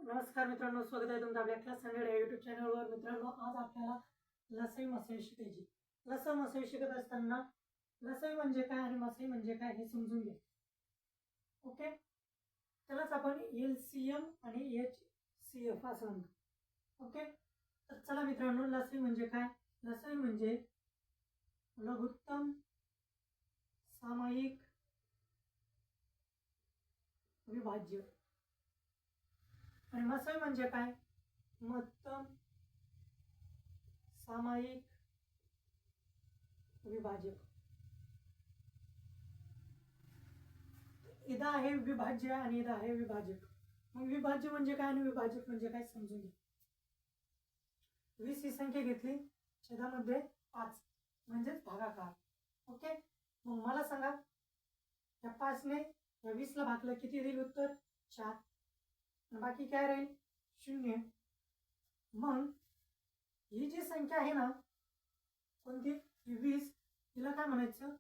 नमस्कार मित्रांनो, स्वागत आहे तुमचं आपल्या क्लास 100 या युट्यूब चॅनलवर. मित्रांनो, आज आपल्याला लसाई मसाई शिकायची. लसाई मसाई शिकत असताना लसाई म्हणजे काय आणि मसाई म्हणजे काय हे समजून घ्या. ओके, त्यालाच आपण LCM आणि HCF असं म्हणतो. ओके, तर चला मित्रांनो, लसाई म्हणजे काय? लसाई म्हणजे लघुत्तम सामायिक विभाज्य. आणि मसाई म्हणजे काय? महत्तम सामायिक विभाजक. इथं आहे विभाज्य आणि इथं आहे विभाजक. मग विभाज्य म्हणजे काय आणि विभाजक म्हणजे काय समजून घ्या. 20 ही संख्या घेतली, छेदामध्ये 5 म्हणजेच भागाकार. ओके, मग मला सांगा, या 5 ने या 20 ला भागलं किती देईल उत्तर? 4. आणि बाकी काय राहील? 0. मग ही जी संख्या आहे ना, कोणती? ही 20, हिला काय म्हणायचं?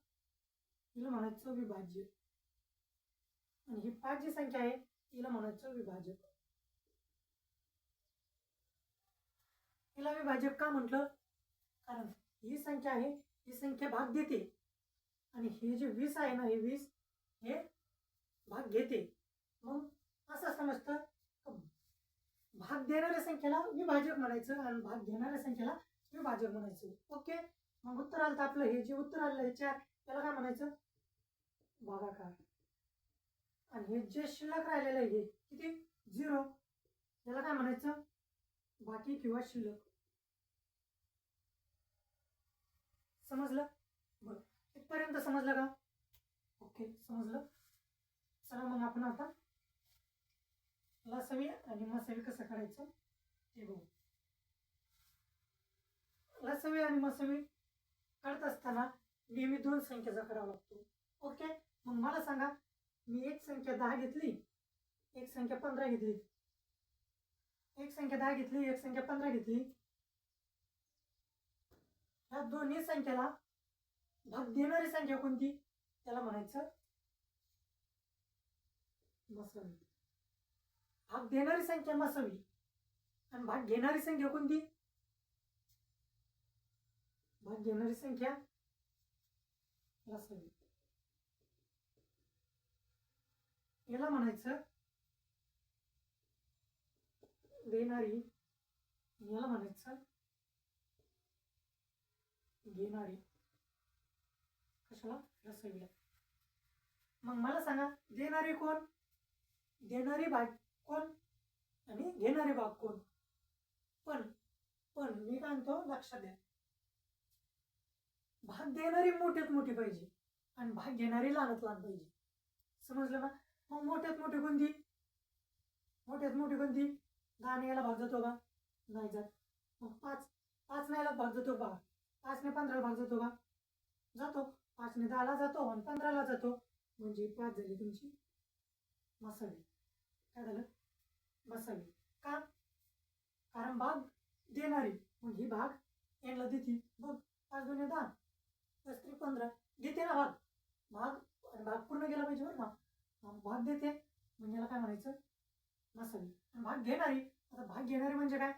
हिला म्हणायचं विभाज्य. आणि ही 5 जी संख्या आहे हिला म्हणायचं विभाजक. हिला विभाजक का म्हटलं? कारण ही संख्या आहे, ही संख्या भाग देते, आणि हे जे 20 आहे ना, हे 20 हे भाग घेते. मग असं समजतं, भाग देणाऱ्या संख्येला विभाजक म्हणायचं आणि भाग घेणाऱ्या संख्येला विभाजक म्हणायचं. ओके, मग उत्तर आलं आपलं, हे जे उत्तर आलं 4, त्याला काय म्हणायचं? भागाकार. आणि हे जे शिल्लक राहिलेलं आहे, हे किती? 0, याला काय म्हणायचं? बाकी किंवा शिल्लक. समजलं? बरं, इथपर्यंत समजलं का? ओके, समजलं. चला मग आपण आता लसावी आणि मसावी कसं करायचं ते बघू. लसावी आणि मसावी काढत असताना नेहमी 2 संख्येचा करावा लागतो. ओके, मग मला सांगा, मी एक संख्या 10 घेतली, एक संख्या 15 घेतली. एक संख्या 10 घेतली, एक संख्या 15 घेतली. ह्या दोन्ही संख्येला भाग देणारी संख्या कोणती? त्याला म्हणायचं मसावी. भाग देणारी संख्या मसावी आणि भाग घेणारी संख्या कोणती? भाग घेणारी संख्या लसावी. याला म्हणायचं देणारी, याला म्हणायचं घेणारी. कशाला? लसावीला. मग मला सांगा, देणारी कोण? देणारी भाग कोण आणि घेणारे भाग कोण? पण मी काय म्हणतो, लक्षात द्या, भाग देणारी मोठ्यात मोठी पाहिजे आणि भाग घेणारी लहानात लहान पाहिजे. समजलं ना? मग मोठ्यात मोठी कोणती? मोठ्यात मोठी कोणती? 10 ने याला भाग जातो का? नाही जात. मग 5 ने याला भाग जातो का? 5 ने 15 ला भाग जातो का? जातो. 5 ने 10 ला जातो आणि 15 ला जातो. म्हणजे 5 झाली तुमची मसावी. काय झालं? मसावी. का? कारण भाग देणारी, मग ही भाग यांना देते. बघ, 5 2 10 5 3 15 देते ना भाग. भाग पूर्ण गेला पाहिजे बरं का. भाग देते, म्हणजे याला काय म्हणायचं? मसावी. आणि भाग घेणारी, आता भाग घेणारी म्हणजे काय?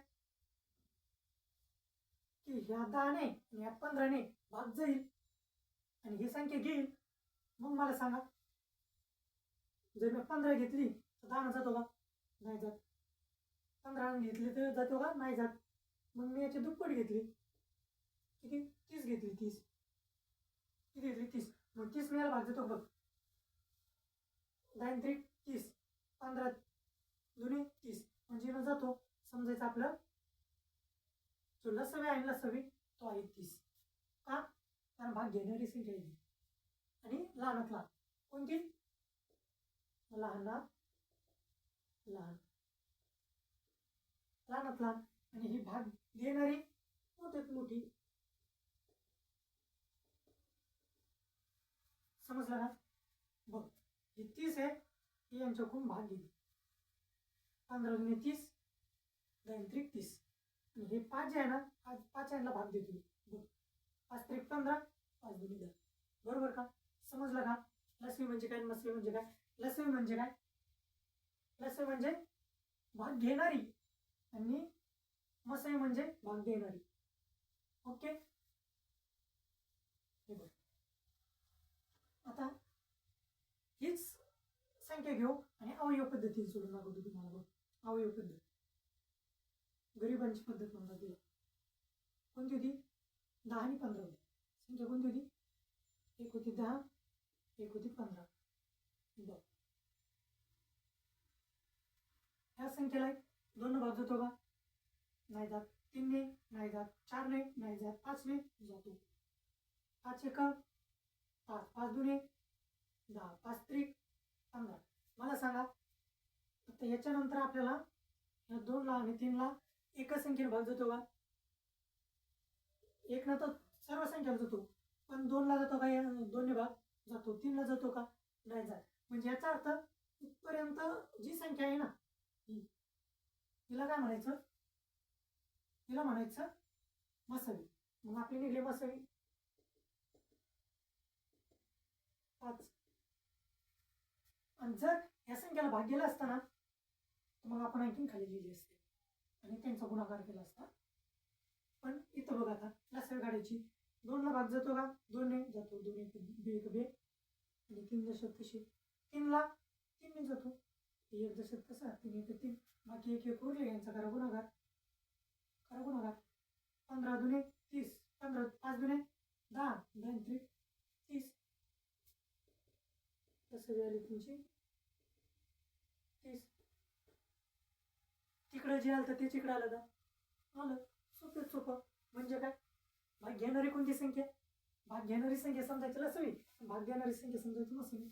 की ह्या 10 ने आणि ह्या 15 ने भाग जाईल आणि ही संख्या घेईल. मग मला सांगा, जर मी 15 घेतली तर 10 जातो का? नाही जात. 15 घेतली तर जातो का? नाही जात. मग मी याची दुप्पट घेतली, किती? 30 घेतली. 30 किती घेतली? 30. मग 30 ने याला भाग जातो बघ. 10 3 30, 15 2 30, म्हणजे न जातो. समजायचं आपलं जो लसावी आहे, लसावी तो आहे 30. का? कारण भाग घेणारी संख्या आहे आणि लहानात लहान कोणती? लहानात लहान. लहानात लहान. आणि ही भाग देणारी मोठ्यात मोठी. समजलं ना? बघ, ही 30 आहे, ही यांच्याकडून भाग घेतली. 15 2 30, 10 3 30. आणि हे 5 जे आहे ना, 5 यांना भाग देतो. बघ, 5 3 15, 5 2 10. बरोबर का? समजलं का? लसावी म्हणजे काय, मसावी म्हणजे काय? लसावी म्हणजे काय? लसावी म्हणजे भाग घेणारी आणि मसाई म्हणजे भाग देणारी. ओके, हे बघ आता हीच संख्या घेऊ आणि अवयव पद्धतीने सोडून दाखवतो तुम्हाला. बघ अवयव पद्धत, गरिबांची पद्धत म्हणतात तिला. कोणती होती? 10 आणि 15 होती. संख्या कोणती होती? एक होती 10, एक होती 15. बघ ह्या संख्येला 2 भाग जातो का? नाही जात. 3 ने नाही जात. 4 ने नाही जात. 5 ने जातो. 5 एक 5, 5 दुने 10, 5 त्रिक 15. मला सांगा आता याच्यानंतर आपल्याला या 2 ला आणि 3 ला एकच संख्येने भाग जातो का? 1 ना तर सर्व संख्याला जातो, पण 2 ला जातो का? 2 ने भाग जातो. 3 ला जातो का? नाही जात. म्हणजे याचा अर्थ इथपर्यंत जी संख्या आहे ना, हिला काय म्हणायचं? हिला म्हणायचं मसावी. मग आपली निघली मसावी 5. आणि जर या संख्याला भाग गेला असता ना, मग आपण आणखीन खाली लिहिली असते आणि त्यांचा गुणाकार केला असता. पण इथं बघा आता लसावी काढायची. 2 ला भाग जातो का? 2 ने जातो. 2 एक बे आणि 3 दशक तशी. 3 ला 3 ने जातो. 1 दशक तसा 3 एक 3. बाकी एक एक उरले, यांचा करा गुणाकार. 15 दुने 30. 15 5 दुने 10. 10 त्रिक 30. तसं आली तुमची 30. तिकडे जे आलं तर ते तिकडे आलं का? आलं. सोपं सोपं. म्हणजे काय? भाग घेणारी कोणती संख्या? भाग घेणारी संख्या समजायची लसावी, भाग देणारी संख्या समजायची नसावी.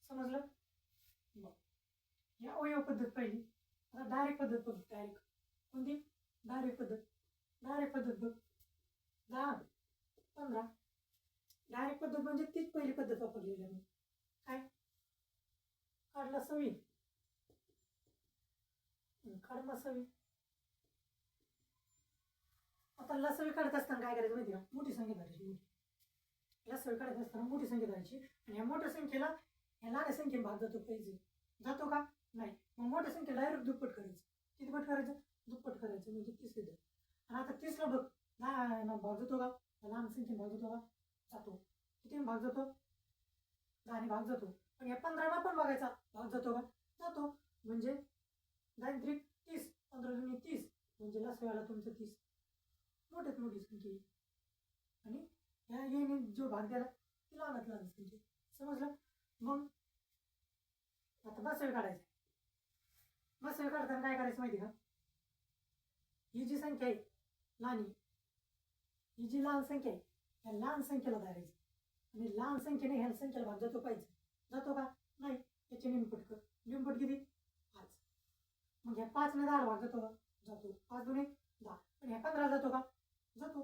समजलं? या अवयव पद्धत पहिली. आता डायरेक्ट पद्धत बघ. डायरेक्ट कोणती? डायरेक्ट पद्धत. डायरेक्ट पद्धत बघ. 10, 15. डायरेक्ट पद्धत म्हणजे तीच पहिली पद्धत वापरलेली आहे. काय? काढ लसावी, काढ मसावी. आता लसावी काढत असताना काय करायचं माहिती का? मोठी संख्या धरायची. मोठी लसावी काढत असताना मोठी संख्या धरायची आणि या मोठ्या संख्येला या लहान संख्येने भाग जातो पाहिजे. जातो का? नाही. मग मोठ्या संख्येला डायरेक्ट दुप्पट करायचं. किती पट करायचं? दुप्पट करायचं. म्हणजे 30 येतं. आणि आता 30 ला बघ लहान भाग जातो का? लहान संख्येने भाग जातो का? जातो. किती भाग जातो? 10 ने भाग जातो. पण या 15 ला पण बघायचा भाग जातो का? जातो. म्हणजे 10 त्रिक 30. 15 दुने 30. म्हणजे लसाव्याला तुमचं 30. मोठ्यात मोठी संख्या आणि ह्या येणे जो भाग द्याला ती लहानात लहान संख्या. समजलं? मग आता बसावी काढायचं. बसावी काढताना काय करायचं माहिती का? ही जी संख्या आहे लहान, ही जी लहान संख्या आहे या लहान संख्येला धरायचं आणि लहान संख्येने ह्या संख्येला भाग जातो पाहिजे. जातो का? नाही. याचे निमपट कर. निमपट किती? 5. मग ह्या 5 ने 10 भाग जातो का? जातो. 5 दुने 10. पण ह्या 15 जातो का? जातो.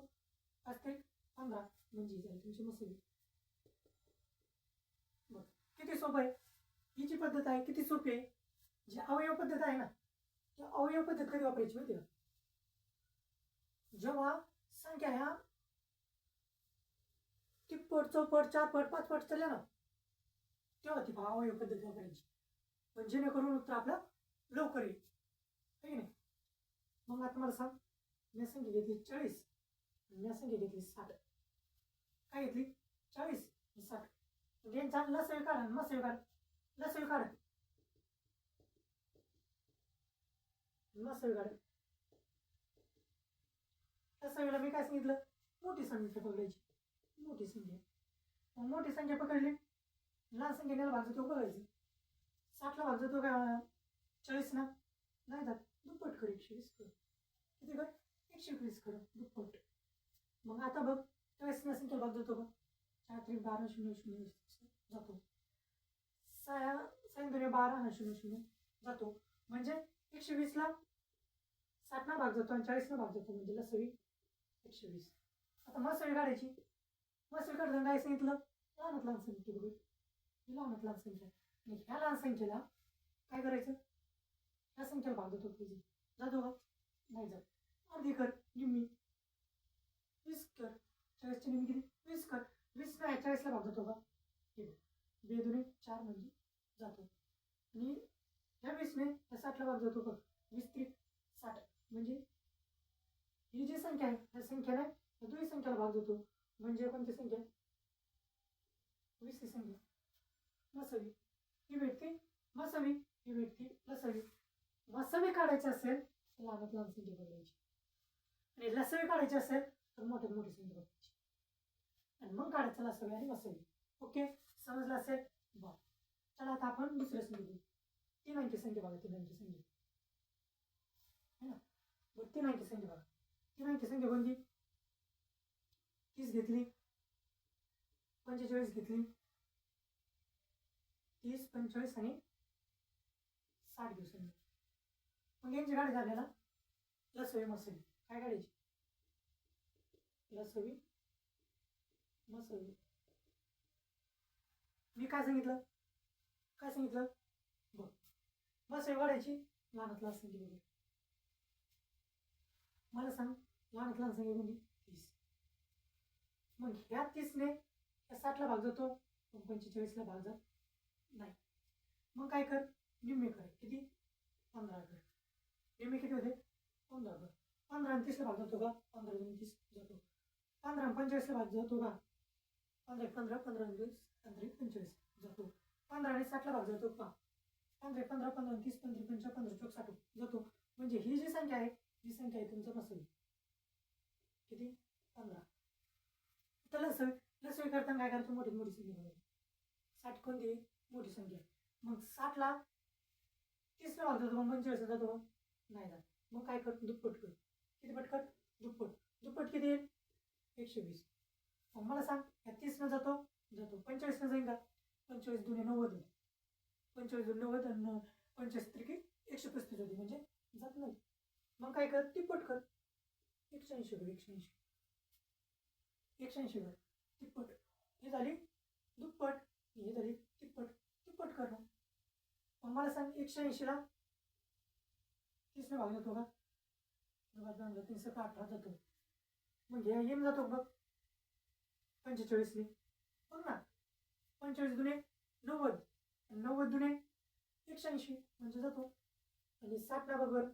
5 ते 15 म्हणजे झाली तुमची मसावी. बघ किती सोपं आहे. ही जी पद्धत आहे किती सोपी आहे. जी अवयव पद्धत आहे ना, त्या अवयव पद्धत कधी वापरायची माहिती का? जेव्हा संख्या ह्या तिप्पट चौपट 4 पट 5 पट चालल्या ना, तेव्हा ती अवयव पद्धत वापरायची. पण जेणेकरून उत्तर आपलं लवकर येईल. है की नाही? मग आता मला सांग, मी संख्या घेतली 40 आणि मी संख्या घेतली 60. काय घेतली? 40 आणि 60. यांचा लसावी काढ आणि मसावी काढ. लसावी काढ, मसावी काढ. लसावीला मी काय सांगितलं? मोठी संख्या पकडायची. मोठी संख्या. मग मोठी संख्या पकडली, लहान संख्येला भाग जातो बघायचं. 60 ला भाग जातो का? 40 ना? नाही जात. दुप्पट कर. 120 कर. किती कर? 120 कर. दुप्पट. मग आता बघ 40 ना संख्येला भाग जातो का? 4 त्रिक 12 0 0 जातो. 6 दुने 12 0 0 जातो. म्हणजे 120 ला 60 ना भाग जातो आणि 40 ना भाग जातो. म्हणजे लसावी 120. आता मसावी काढायची. मसावी काढताना काय सांगितलं? लहानात लहान संख्या बघ. ही लहानात लहान संख्या आणि ह्या लहान संख्येला काय करायचं? ह्या संख्येला भाग जातो पाहिजे. जातो का? नाही जात. अर्धी कर. निम्मी 20 कर. 40 ची निम्मी किती? 20 कर. 20 नाही 40 ला भाग जातो का? हे बघ 2 दुने 4 म्हणजे जातो. आणि ह्या 20 ने ह्या 60ला भाग जातो बघ. 20 त्रिक 60 म्हणजे ही जी संख्या आहे ह्या संख्याने ह्या दोन्ही संख्याला भाग जातो म्हणजे कोणती संख्या 20 ही संख्या मसावी ही भेटते मसावी ही भेटते लसावी. मसावी काढायची असेल तर लहानात लहान संख्या बघायची आणि लसावी काढायची असेल तर मोठ्यात मोठी संख्या बघायची आणि मग काढायचं लसावी आणि मसावी. ओके समजलं असेल बरं. चला आता आपण दुसऱ्या संख्या घेऊ. 3 अंकी संख्या बघा. 3 अंकी संख्या है ना. बरं 3 अंकी संख्या बघा. 3 अंकी संख्या कोणती 30 घेतली 45 घेतली 30 45 आणि 60 दिवसांनी. मग यांची गाडी झाल्याला लसवी मसवी काय काढायची लसवी मसवी. मी काय सांगितलं बघ मसवी काढायची लहानात लहान संख्या बघू. मला सांग लहानात लहान संख्या कोणती 30. मग ह्या 30 ने ह्या 60ला भाग जातो पण 45ला भाग जात नाही. मग काय कर निम्मे कर किती 15 कर. निम्मे किती होते 15 कर. 15 आणि 30ला भाग जातो का 15 आणि 30 जातो. 15 आणि 45ला भाग जातो का 15 15 15 आणि 20 15 45 जातो. 15 आणि 60ला भाग जातो का 15 15 15 आणि 30 15 15 15 चौक 60 जातो. म्हणजे ही जी संख्या आहे ही संख्या आहे तुमचं मसवी किती 15. तर लसवी करताना काय करतो मोठी मोठी संख्या बघायची. 60 कोणती मोठी संख्या. मग 60ला 30ला भाग जातो मग 45 जातो नाही जात. मग काय कर दुप्पट कर. किती पट कर दुप्पट किती येईल 120. मग मला सांग या 30 जातो 45 जाईल का 25 दुने 90 25 दुने 90 आणि 25 त्रिकी 135 होती म्हणजे जात नाही. मग काय कर तिप्पट कर 180 कर 180 कर तिप्पट. ही झाली दुप्पट ही झाली तिप्पट कर. मग मला सांग 180ला 30 भाग जातो का 3 18 जातो. मग हे येऊन जातो बघ 45 बघ ना 45 दुने 90 90 दुने 180 म्हणजे जातो. आणि 60 बघ बरं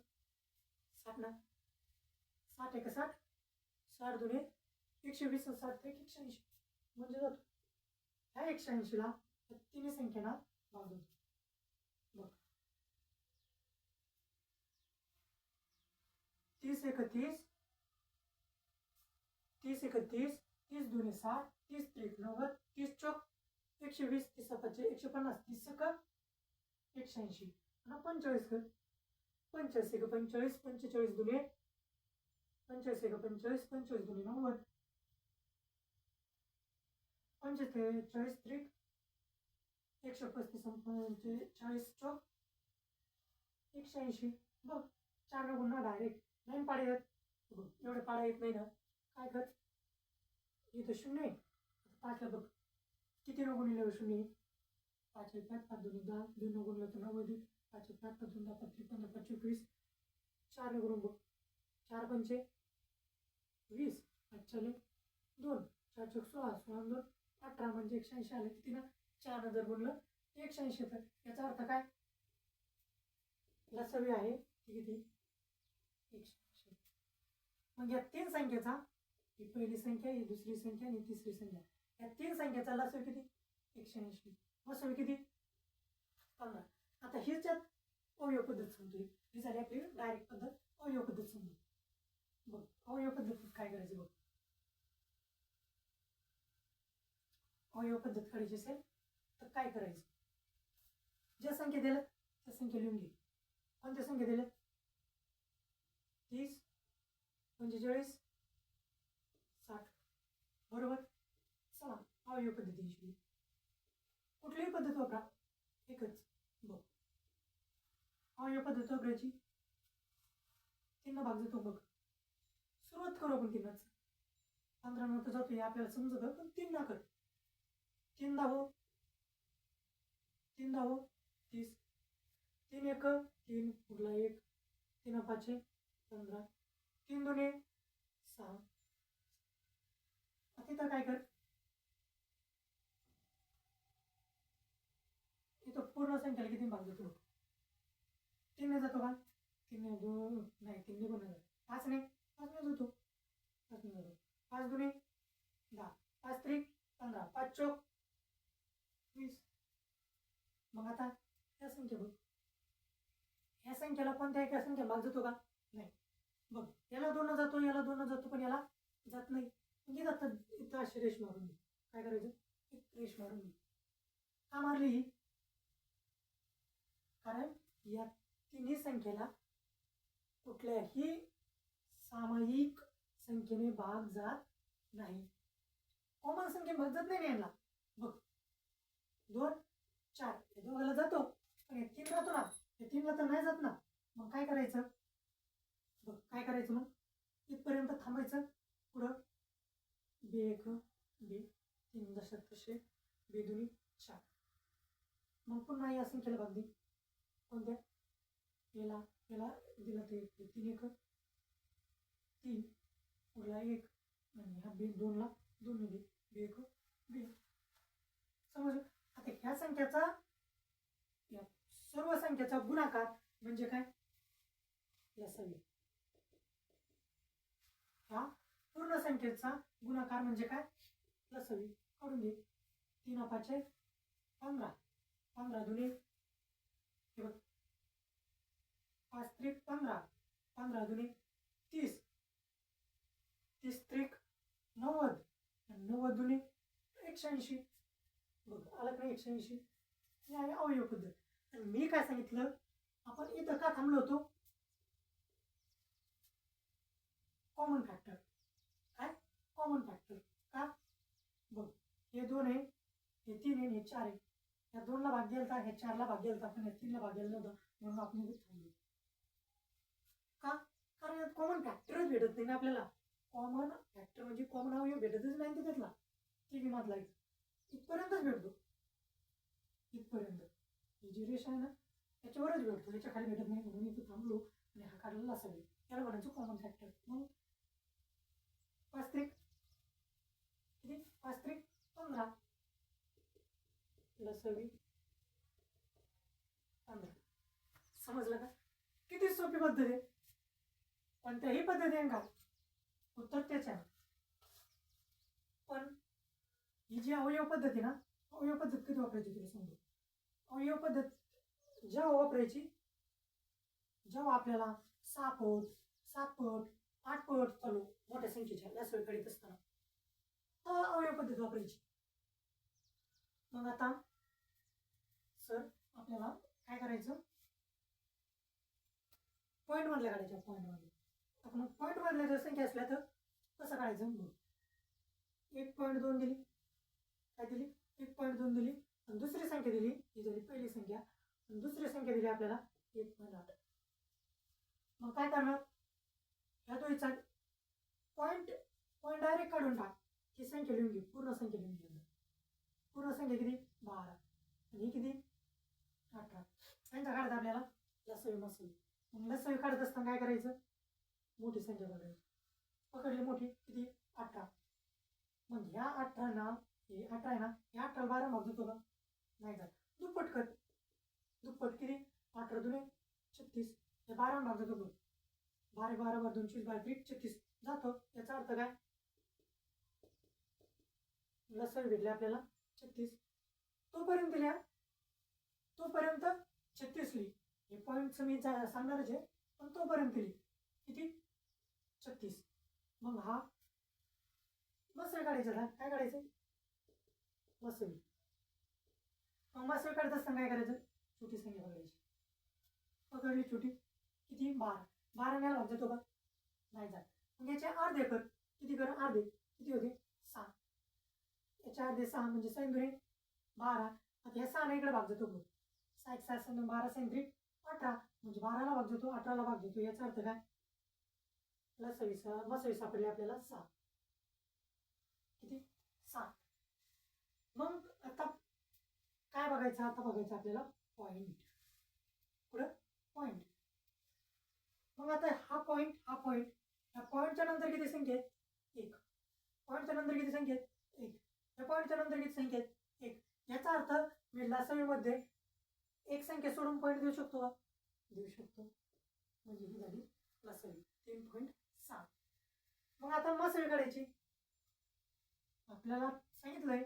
60 एक 60 60 दुने 120 60 एक 180 म्हणजे जातो. ह्या 180ला तिन्ही संख्येला भाग जातो बघ 30 31 30 31 30 दुने 60 30 त्रिक 90 30 चौक 120 30 55 150 30 सका 180 आणि 45 कर 45 एक 45 45 दुने 45 एक 45 45 दुने 90 45 त्रिक 135 45 चौक 180 बघ 4 गुन्हा डायरेक्ट नाही पाडे येत बघ एवढे पाडा येत नाही ना. काय कर इथं 0 आहे 5ला बघ किती न गुणिले 0 5 1 5 5 2 10 2 न गुणिले 90 5 1 5 5 2 10 5 15 5 20 4 गुणून बघ 4 पंचे 20 5 चले 2 4 चौक 16 16 2 18 म्हणजे 180 आले किती ना 4 जर गुणलं 180. तर याचा अर्थ काय लसवी आहे ती किती 180. मग या 3 संख्येचा ही पहिली संख्या ही दुसरी संख्या आणि तिसरी संख्या या 3 संख्येचा लसवी किती 180 मसवी किती 15. आता हीच्यात अवयव पद्धत समजूया. ही झाली आपली डायरेक्ट पद्धत. अवयव पद्धत समजू बघ. अवयव पद्धतीत काय करायचं बघ. अवयव पद्धत काढायची असेल तर काय करायचं ज्या संख्या दिल्या त्या संख्या लिहून घे. कोणत्या संख्या दिल्या 30 45 60 बरोबर. चला अवयव पद्धती कुठलीही पद्धत वापरा एकच बघ. अवयव पद्धत वापरायची 3 भाग जातो बघ. सुरुवात करू आपण 3च 15 नंतर जातो हे आपल्याला समजतं पण 3 ना कर 3 10 3 10 30 3 1 3 उरला 1 3 5 15 3 2 6. आता इथं काय कर इथं पूर्ण संख्येला किती भाग जातो 3 ने जातो का? 3 ने 2 नाही, 3 ने पण नाही जात. 5 ने जातो. 5 ने जातो. 5 दुने 10, 5 त्रिक 15, 5 चौक 20. मग आता या संख्या बघ, या संख्येला कोणत्या एका संख्या भाग जातो का? नाही. बघ, याला 2 जातो, याला 2 जातो, पण याला जात नाही. म्हणजे जातं. इथं अशी रेष मारून घे. काय करायचं? एक रेष मारून घे. का मारली ही? कारण या तिन्ही संख्येला कुठल्याही सामायिक संख्येने भाग जात नाही. कॉमन संख्ये भाग जात नाही यांना. बघ, 2 4 हे दोघाला जातो, पण हे 3 राहतो ना, हे 3ला तर नाही जात ना. मग काय करायचं? बघ, काय करायचं मग? इथपर्यंत थांबायचं. पुढं बे1 बे3 जशात तसे, बे2 4. मग पुन्हा या संख्येला भाग दे. कोणत्या? याला दिला ते 3 1 3, पुढला 1, आणि ह्या बे2ला 2 ने दे. बे1 बे. समजलं? आता ह्या संख्याचा, या सर्व संख्याचा गुणाकार म्हणजे काय? लसावी. ह्या पूर्ण संख्येचा गुणाकार म्हणजे काय? लसावी. काढून घे. 3 5 15, 15 दुने हे बघ, 5 त्रिक 15, 15 दुने 30, 30 त्रिक 90, आणि 90 दुने 180. बघ, आलं का 180? हे आहे अवयव पद्धत. आणि मी काय सांगितलं, आपण इथं का थांबलो होतो? Common factor. काय? Common factor. का? बघ, हे 2 आहे, हे 3 आहे, हे 4 आहे. या 2ला भाग गेलता, हे 4ला भाग गेलता, पण या 3ला भाग गेला नव्हता, म्हणून आपण इथे थांबलो. का? कारण यात कॉमन फॅक्टरच भेटत नाही ना आपल्याला. कॉमन फॅक्टर म्हणजे कॉमन अवयव भेटतच नाही त्यातला. ती मधला इथपर्यंतच भेटतो. इथपर्यंत ही जी रेषा आहे ना, त्याच्यावरच भेटतो, त्याच्या खाली भेटत नाही, म्हणून इथं थांबलो आणि हा काढलेला असावी. त्याला म्हणायचं कॉमन फॅक्टर. मग 5 त्रिक किती? 5 त्रिक 15, लसावी 15. समजलं का? किती सोपी पद्धत आहे. कोणत्याही पद्धतीने का उत्तर त्याच्या. पण ही जी अवयव पद्धत आहे ना, अवयव पद्धत कधी वापरायची तुला सांगतो. अवयव पद्धत जेव्हा वापरायची, जेव्हा आपल्याला 6 पट 7 पट 8 पट चालू मोठ्या संख्येच्या लसावी काढत असताना तर अवयव पद्धत वापरायची. मग आता सर आपल्याला काय करायचं? पॉईंट मधल्या काढायच्या. पॉईंट मधले आपण पॉईंट मधल्या जर संख्या असल्या तर कसं काढायचं? 1.2 दिली, काय दिली? 1.2 दिली, आणि दुसरी संख्या दिली, ही झाली पहिली संख्या, आणि दुसरी संख्या दिली आपल्याला 1.8. मग काय करणार? ह्या दोघीचा पॉईंट डायरेक्ट काढून टाक. ही संख्या लिहून घे, पूर्ण संख्या लिहून घे. पूर्ण संख्या किती? 12, आणि ही किती? 18. संख्या काढत आपल्याला लसावी मसावी. मग लसावी काढत असताना काय करायचं? मोठी संख्या बघायची. पकडली मोठी किती? 18. मग ह्या 18 ना, हे 18 आहे ना, ह्या 18 12 भाग जातो का? नाही जात. दुप्पट कर. दुप्पट किती? 18 दुने 36. हे 12 भाग जातो बघ. 12 12 वर 2 12 36 जातो. याचा अर्थ काय? लसावी भेटले आपल्याला 36. तोपर्यंत लिहा, तोपर्यंत 36 लिही. हे पॉईंटचं मी सांगणारच आहे, पण तोपर्यंत लिही. किती? 36. मग हा मसावी काढायचा ना. काय काढायचं? मसावी. मग मसावी काढत असताना काय करायचं? छोटी संख्या बघायची. पकडली छोटी किती? 12. 12 न्यायला भाग जातो का? नाही जात. मग याचे अर्धे कर. किती कर? अर्धे. किती होते? 6. याचे अर्धे 6 म्हणजे 6 दुने 12. आता ह्या 6 इकडे भाग जातो बघ. 6 1 6 12 6 3 18, म्हणजे 12ला भाग जातो, 18ला भाग जातो. याचा अर्थ काय? मसावी सापडली आपल्याला 6. किती? 6. मग आता काय बघायचं? आता बघायचं आपल्याला पॉईंट. पुढं पॉईंट. मग आता हा पॉईंट या पॉईंटच्या नंतर किती संख्या आहेत? 1. पॉईंटच्या नंतर किती संख्या आहेत? 1. या पॉईंटच्या नंतर किती संख्या आहेत? 1. याचा अर्थ मी लसावीमध्ये एक संख्या सोडून पॉईंट देऊ शकतो का? देऊ शकतो. म्हणजे ही झाली लसावी 3.7. मग आता मसावी काढायची. आपल्याला सांगितलंय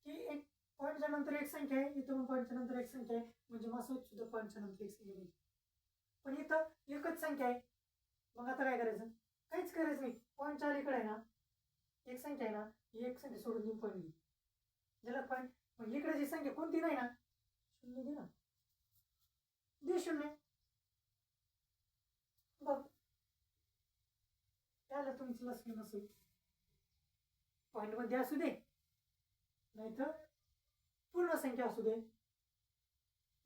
की एक पॉईंटच्या नंतर एक संख्या आहे, इथं पण पॉईंटच्या नंतर एक संख्या आहे, म्हणजे मसावीत सुद्धा पॉईंटच्या नंतर एक संख्या पाहिजे. पण इथं एकच संख्या आहे. मग आता काय करायचं? काहीच करायचं नाही. पॉईंटच्या अलीकडे आहे ना एक संख्या आहे ना, ही एक संख्या सोडून देऊन पॉईंट घेऊ. ज्याला पॉईंट मग इकडे जी संख्या कोणती नाही ना, शून्य दे ना, दे शून्य. बघ त्याला तुमचं लसवी नसेल, पॉईंट मध्ये असू दे, नाहीतर पूर्ण संख्या असू दे,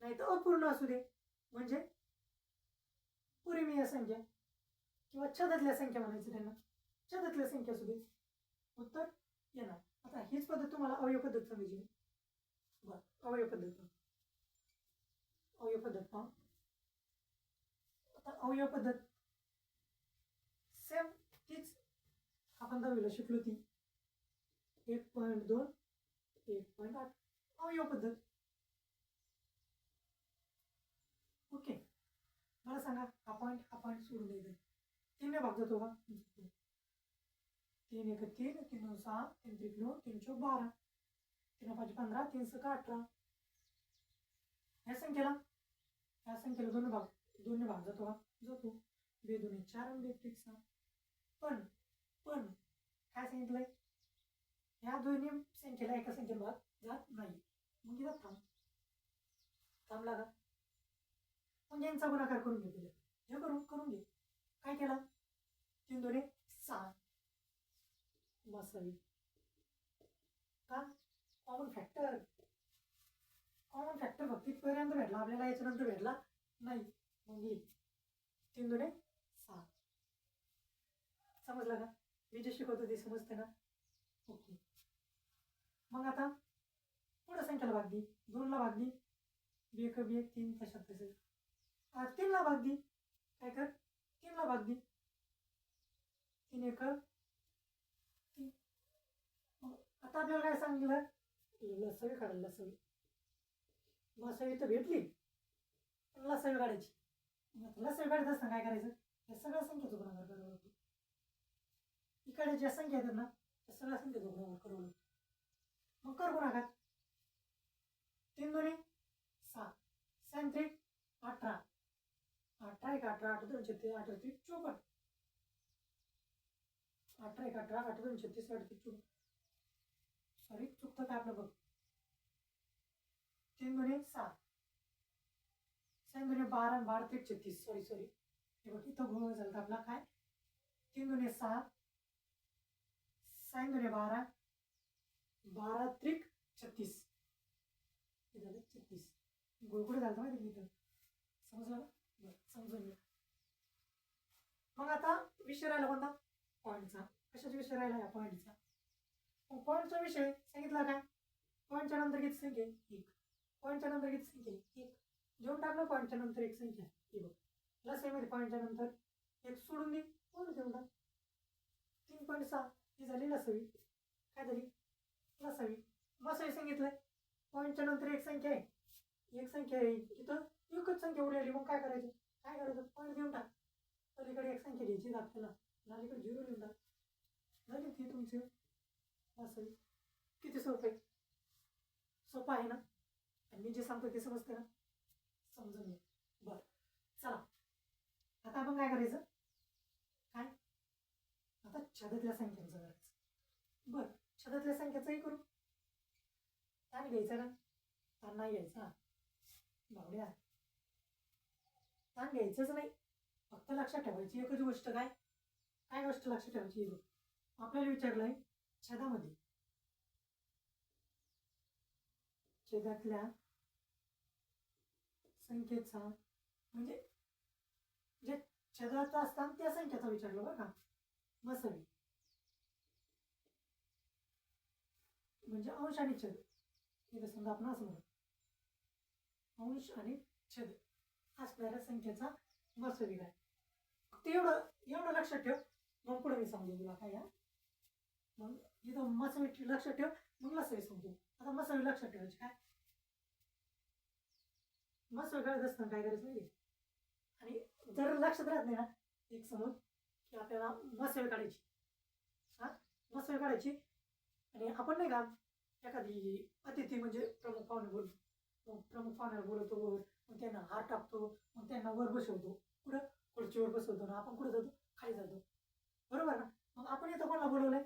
नाहीतर अपूर्ण असू दे, म्हणजे परिमेय संख्या किंवा छदातल्या संख्या म्हणायचं त्यांना. छदातल्या संख्या असू दे, उत्तर येणार. आता हीच पद्धत तुम्हाला अवयव पद्धत समजायची. बर, अवयव पद्धत पहा. आता अवयव पद्धत सेम तीच आपण 10वीला शिकलो ती 1.2 1.8 अवयव पद्धत. ओके, मला सांगा हा पॉईंट सोडून द्यायचा. 3 भाग जातो का? 3 1 3 3 2 6 3 3 9 3 4 12 3 5 15 3 6 18. ह्या संख्येला दोन भाग जातो का? जातो. 2 2 4 आणि 2 1 6. पण काय सांगितलंय? ह्या दोन्ही संख्येला एका संख्येला भाग जात नाही. मग इथं थांबला का? मग यांचा गुणाकार करून घे. तुला हे करून घे. काय केला? 3 2 6 बसावी का? कॉमन फॅक्टर फक्त इथपर्यंत भेटला आपल्याला, याच्यानंतर भेटला नाही. मग 3 2 6. समजलं का? मी जे शिकवतो ते समजते ना? ओके. मग आता पुढे संख्याला भाग दी. 2ला भाग दी, 1 1 3 तशात तसं. 3ला भाग दी. काय कर? 3ला भाग दी. 3 1 3. आता आपल्याला काय सांगितलं? लसावी काढायला. लसावी तर भेटली, लसावी काढायची. लसावी काढत असताना काय करायचं? या सगळ्या संख्येचं गुणाकार करावं लागतो. इकडे ज्या संख्या आहेत ना त्या सगळ्या संख्येचं गुणाकार करावं लागतो. मग कर गुणाकार. 3 2 6 7 3 18 18 1 18 8 2 36 8 3 54. 18 1 18 8 2 36 8 3 54. सॉरी, चुकतं का आपलं? बघ, 3 2 6 7 2 12 12 3 36. सॉरी, हे बघ इथं गोळ झाला आपला. काय? 3 2 6 7 2 12 12 3 36. हे झालं 36. गोळ कुठे झालं माहिती इथं? समजलं ना? बरं, समजून घ्या. मग आता विषय राहिला कोणता? पॉईंटचा. कशाचा विषय राहिला? या पॉईंटचा. पॉईंटचा विषय सांगितला काय? पॉईंटच्या नंतर किती संख्या? 1. पॉईंटच्या नंतर किती संख्या? 1. जेवण टाकलं पॉईंटच्या नंतर एक संख्या. ही बघ, लसावीमध्ये पॉईंटच्या नंतर एक सोडून दे, पॉईंट देऊन टाक. 3.6 ही झाली लसावी. काय झाली? लसावी. लसावी सांगितलंय पॉईंटच्या नंतर एक संख्या आहे. इथं एकच संख्या उरलेली. मग काय करायचं? पॉईंट देऊन टाक. पलीकडे एक संख्या घ्यायची आपल्याला, अलीकडे 0 देऊन टाक. झाली ती तुमची लसावी. किती सोपं आहे? सोपं आहे ना? आणि मी जे सांगतो ते समजते ना? समजून घे. बरं, चला आता आपण काय करायचं? काय? आता छदातल्या संख्यांचं करायचं. बरं, छदातल्या संख्याचंही करू. ताण घ्यायचा ना? ताण नाही घ्यायचा बावड्या. ताण घ्यायचंच नाही. फक्त लक्षात ठेवायची एकच गोष्ट. काय गोष्ट लक्षात ठेवायची? आपल्याला विचारलंय छदामध्ये छेदातल्या संख्येचा, म्हणजे जे छेदात असतात त्या संख्येचा विचारलं बरं का? मसावी म्हणजे अंश आणि छेद. इथे समजा आपण असं म्हणू, अंश आणि छेद असणाऱ्या संख्येचा मसावी काय? फक्त एवढं लक्षात ठेव. मग पुढे मी सांगतो तुला काय. मग इथं मसावी लक्षात ठेव, मग लसावी सांगतो. आता मसावी लक्षात ठेवायची. काय? मसावी काढत असताना काय करायचं माहिती? आणि जर लक्षात राहत नाही ना, एक समज की आपल्याला मसवे काढायची, हा मसवे काढायची, आणि आपण नाही का एखादी अतिथी म्हणजे प्रमुख पाहुणे बोलतो, मग प्रमुख पाहुण्याला बोलवतो वर, मग त्यांना हार टाकतो, मग त्यांना वर बसवतो, कुठं खुर्चीवर बसवतो ना, आपण कुठं जातो, खाली जातो, बरोबर ना. मग आपण इथं कोणाला बोलवलंय,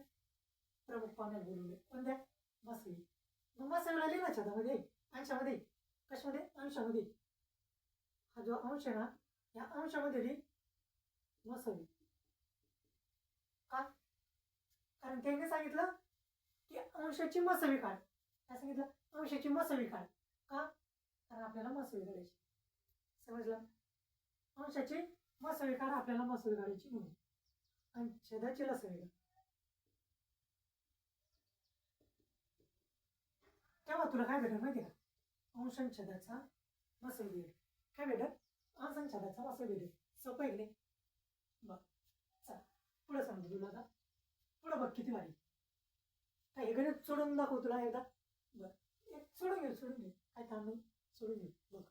प्रमुख पाहुण्याला बोलवलंय, कोणत्या, मसवी. मग मसवीला लिहिलं ना छतामध्ये, अंशामध्ये, कशामध्ये, अंशामध्ये, हा जो अंश आहे ना, या अंशामध्ये लिहि मसवी. का, कारण त्यांनी सांगितलं की अंशाची मसवी काढ, काय सांगितलं, अंशाची मसवी काढ. का, कारण आपल्याला मसवी काढायची, समजलं. अंशाची मसवी काढ, आपल्याला मसवी काढायची म्हणून. आणि छेदाची लसवी काढ. तेव्हा तुला काय भेटेल माहिती का, अंश आणि छेदाचा मसवी भेटेल. काय भेटेल, अंश आणि छेदाचा मसवी भेटेल. सोपं आहे की नाही. बघ चल पुढे सांगतो तुला आता, पुढे बघ किती भारी. काय हे गणित सोडून दाखव तुला एकदा. बरं एक सोडून घे काय काम नाही, सोडून घे. बघ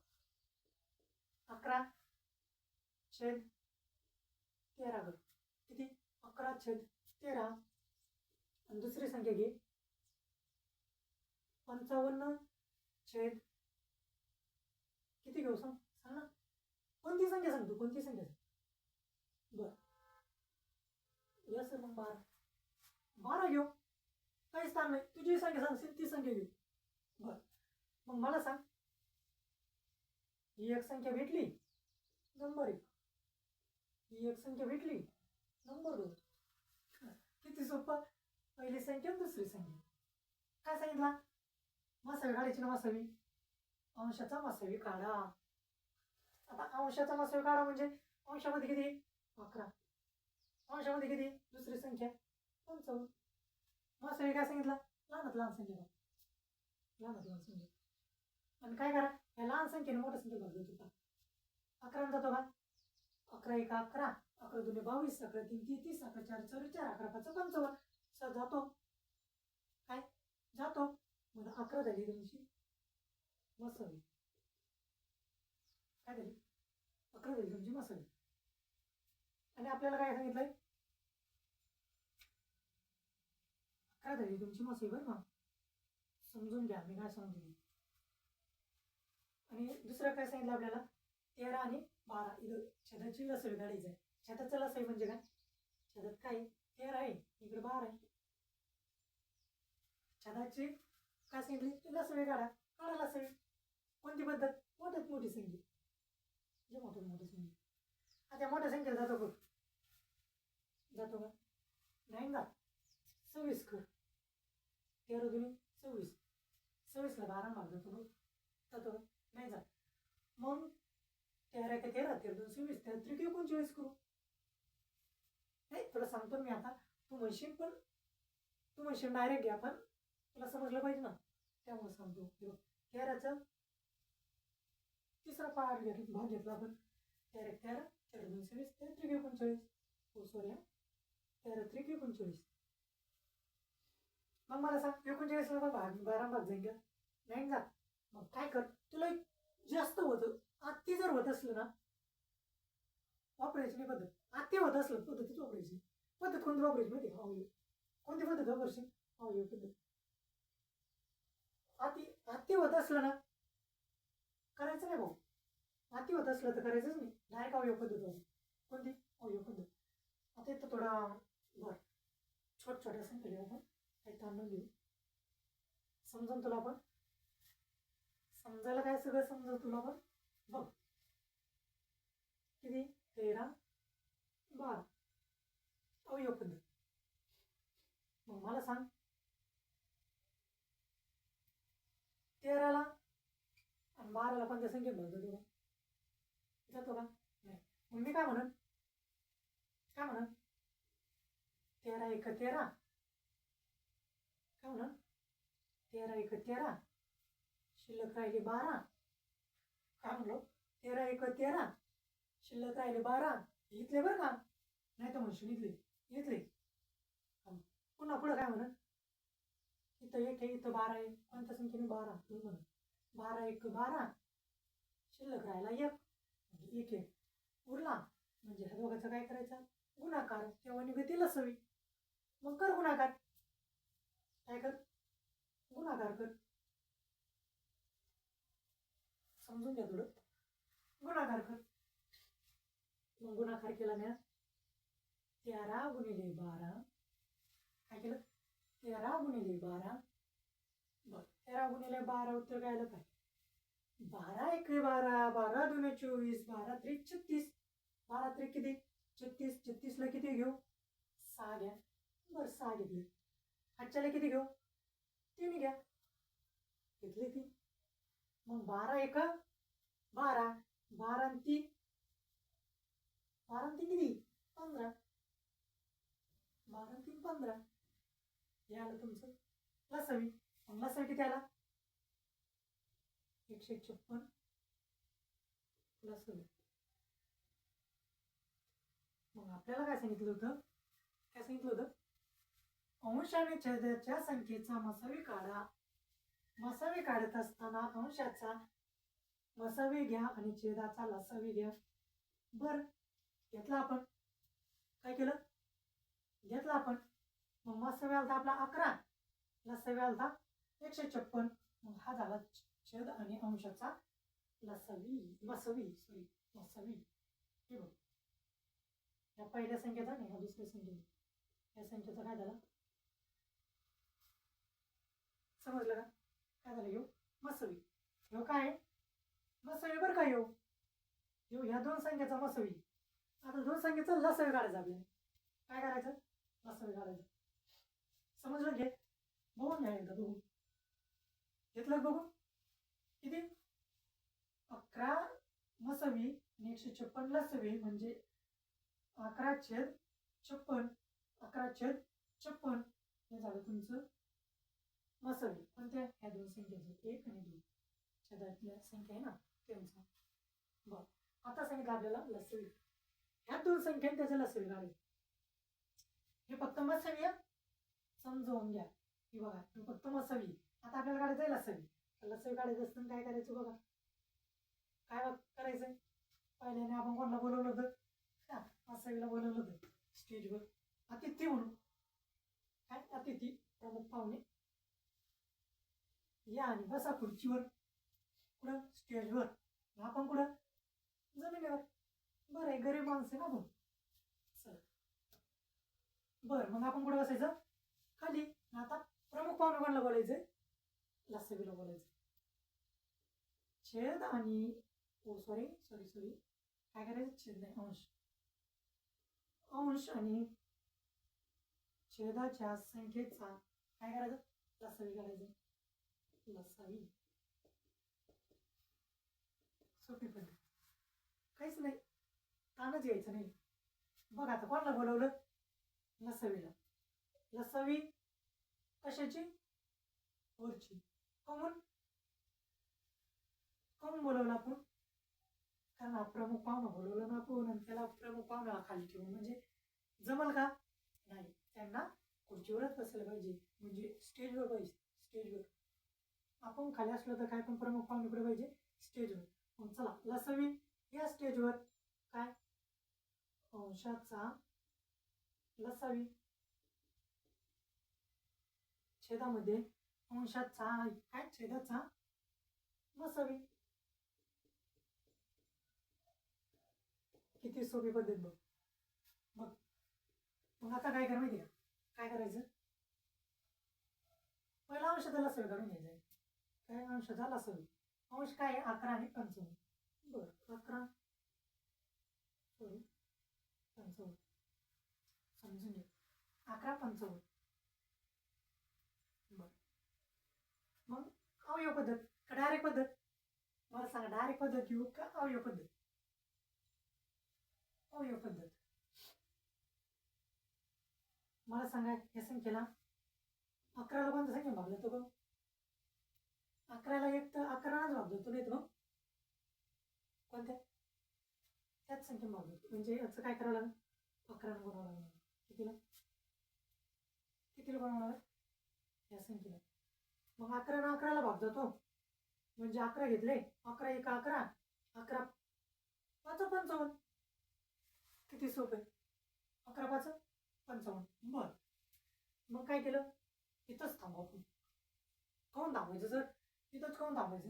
11/13 बघ किती, 11/13. आणि दुसरी संख्या घे 55 किती घेऊ, सांग सांग ना, कोणती संख्या सांग तू, कोणती संख्या सांग. बर यस, मग 12 घेऊ, काहीच काम नाही, तुझी संख्या सांगशील ती संख्या घेऊ. बर मग मला सांग, ही एक संख्या भेटली, नंबर 1, ही एक संख्या भेटली, नंबर 2. किती सोपं, पहिली संख्या दुसरी संख्या. काय सांगितला, मसावी काढायची ना, मसावी, अंशाचा मसावी काढा. आता अंशाचा मसावी काढा म्हणजे अंशामध्ये किती, 11, अंशामध्ये किती, दुसरी संख्या 55. मसावी काय सांगितलं, लहानात लहान संख्या, लहानात लहान संख्या. आणि काय करा, या लहान संख्येने मोठ्या संख्या भाग देत होता. 11 जातो का, 11 × 1 = 11, 11 × 2 = 22, 11 × 3 = 33, 11 × 4 = 44, 11 × 5 = 55. सर जातो, काय जातो, मग 11 झाली तुमची मसावी. काय झाली, 11 झाली तुमची मसावी. आणि आपल्याला काय सांगितलंय, 11 झाली तुमची मसावी, बरं ना, समजून घ्या मी काय सांगतो. आणि दुसरं काय सांगितलं आपल्याला, 13 आणि 12 इथं छेदाची लसवी काढायचं आहे. छेदाचं लसवी म्हणजे काय, छेदात काय 13 आहे, इकडे 12 आहे. छेदाची काय सांगितली, लसवी काढा, काढा लसवी. कोणती पद्धत, मोठ्यात मोठी संख्या, जे मोठ्यात मोठी संख्या. आता मोठ्या संख्येला जातो बघ, जातो का, नाही जात, 26 कर, 13 × 2 = 26, 26ला 12 भाग जातो बघ, जातो का, नाही जात. मग 13 × 13, 13 × 2 = 26, 13 × 3 = 39 करू. नाही तुला सांगतो मी आता, तू म्हणशील पण, तू म्हणशील डायरेक्ट घ्या, पण तुला समजलं पाहिजे ना, त्यामुळे सांगतो. 13चा तिसरा भाग घेतला आपण, 13 × 13, 13 × 2 = 26, 13 × 3 = 39. हो सॉरी, 13 × 3 = 39. मग मला सांग, 39ला भाग 12 भाग जाईल का, नाही जात. मग काय कर, तुला जास्त होतं, अति जर होत असलं ना, वापरायची नाही पद्धत, अति होत असलं पद्धतीच वापरायची. पद्धत कोणती वापरायची माहिती का, कोणती पद्धत वापरायची, पद्धत. अति होत असलं ना, करायचं नाही भाऊ, अति होत असलं तर करायचंच नाही, डायरेक्ट अवयव पद्धत वापरू. कोणती, अवयव पद्धत. आता इथं थोडा बर छोट्या संख्येला आपण काही तांदूळ घेऊ, समजून तुला पण समजायला, काय सगळं समजलं तुला पण. बघ किती, 13, 12 अवयव पद्धत. मग मला सांग, 13ला आणि 12ला कोणत्या संख्येत भाग जातो का, जातो का, नाही. मग मी काय म्हणून 13 × 1 = 13, काय म्हणून 13 × 1 = 13, शिल्लक राहिले 12. काय म्हणलो, 13 × 1 = 13, शिल्लक राहिले 12. इथले बरं का, नाही तर म्हणशील इथले. पुन्हा पुढं काय म्हणत, इथं 1 आहे, इथं 12 आहे, कोणत्या संख्येने, 12. तुम्ही म्हणत 12 × 1 = 12, शिल्लक राहिला 1 आहे. उरला म्हणजे ह्या दोघांचा काय करायचा गुणाकार, तेव्हा निघते लसवी. मग कर गुणाकार, काय कर गुणाकार कर, समजून घ्या थोडं, गुणाकार कर. मग गुणाकार केला मी 13 गुणिले 12, काय केलं 13 गुणिले 12. बर 13 गुणिले 12 उत्तर काय आलं काय 12 1 12, 12 2 24, 12 3 36, 12 3 किती 36, 36 ला किती घेऊ 6 घ्या. बरं 6 घेतले. आजच्याला किती घेऊ 3 घ्या, घेतले 3. मग 12 1 12, 12 आणि 3, 12 आणि 3 किती 15, 12 आणि 3 15. हे आलं तुमचं लसावी. मग लसावी किती आला 156 लसावी. मग आपल्याला काय सांगितलं होतं, काय सांगितलं होतं अंश आणि छेदाच्या संख्येचा मसावी काढा. मसावी काढत असताना अंशाचा मसावी घ्या आणि छेदाचा लसावी घ्या. बर घेतला आपण, काय केलं घेतला आपण. मग मसावी आलता आपला 11, लसावी आलता 156. मग हा झाला छेद आणि अंशाचा मसावी. हे बघ या पहिल्या संख्येचा नाही हा दुसऱ्या संख्येचा, या संख्येचा काय झाला समजलं का, काय झालं घेऊ मसावी. ह्यो काय मसावी बरं का ह्यो ह्या दोन संख्येचा मसावी. आता दोन संख्येचा लसावी काढायचा आपल्याला, काय करायचं लसावी काढायचं. समजलं घे, बघून घ्या एकदा बघून घेतलं बघून किती 11 मसावी आणि 156 लसावी म्हणजे 11/56, 11/56 हे झालं तुमचं मसावी. पण त्या ह्या दोन संख्येचं 1 आणि 2 छेदातल्या संख्या आहे ना त्यांचा. बर आता सांगितलं आपल्याला लसावी, ह्या दोन संख्या त्याच्या लसावी काढायची. हे फक्त मसावी समजवून घ्या. ही बघा हे फक्त मसावी. आता आपल्याला काढायचं आहे लसावी. लसावी काढायचं असताना काय करायचं बघा, काय करायचंय पहिल्याने आपण कोणाला बोलवलं होतं मसावीला बोलवलं होतं स्टेजवर अतिथी म्हणून. काय अतिथी प्रमुख पाहुणे या आणि बसा खुर्चीवर, कुठं स्टेजवर, आपण कुठं जमिनीवर. बरं आहे गरीब माणसं ना आपण. चल बरं मग आपण कुठं बसायचं खाली. आता प्रमुख पाहुणे कोणाला बोलायचंय लसावीला बोलायचं. छेद आणि सॉरी काय करायचं छेद नाही अंश आणि छेदाच्या संख्येचा काय करायचं लसावी काढायचं. लसावी सोपी पद्धत, काहीच नाही ताणच घ्यायचं नाही. बघ आता कोणाला बोलवलं लसावीला. लसावी कशाची वरची. कमून बोलवलं आपण कारण हा प्रमुख पाहुणा बोलवलं ना आपण आणि त्याला प्रमुख पाहुणा खाली ठेवून म्हणजे जमल का नाही. त्यांना खुर्चीवरच बसायला पाहिजे म्हणजे स्टेजवर पाहिजे. स्टेजवर आपण खाली असलो तर काय पण प्रमुख पाहुणेकडे पाहिजे स्टेजवर. मग चला लसावी या स्टेजवर काय अंशाचा लसावी छेदामध्ये अंशाचा काय छेदाचा मसावी. किती सोपी पद्धत बघ. मग आता काय कर माहिती का काय करायचं पहिला अंशाचा लसावी काढून घ्यायचं. काय अंशाचा लसावी अंश काय 11 आणि 55. बरं 11 55 समजून घे 11 55. बर मग अवयव पद्धत का डायरेक्ट पद्धत मला सांगा. डायरेक्ट पद्धत घेऊ का अवयव पद्धत. अवयव पद्धत मला सांगा. या संख्येला 11ला कोणत्या संख्या भाग जातो बघ. 11ला एक तर 11नाच भाग जातो नाही तर मग कोणत्या त्याच संख्या भाग जातो. म्हणजे याचं काय करावं लागेल 11 बनवावं लागणार. कितीला बनवावं लागेल या संख्येला. मग 11 ना 11ला भाग जातो म्हणजे 11 घेतले 11 1 11 11 5 55. किती सोपं आहे. 11 5 55. बरं, मग काय केलं, इथंच थांबू आपण. काहून थांबायचं सर, इथंच काहून थांबायचं,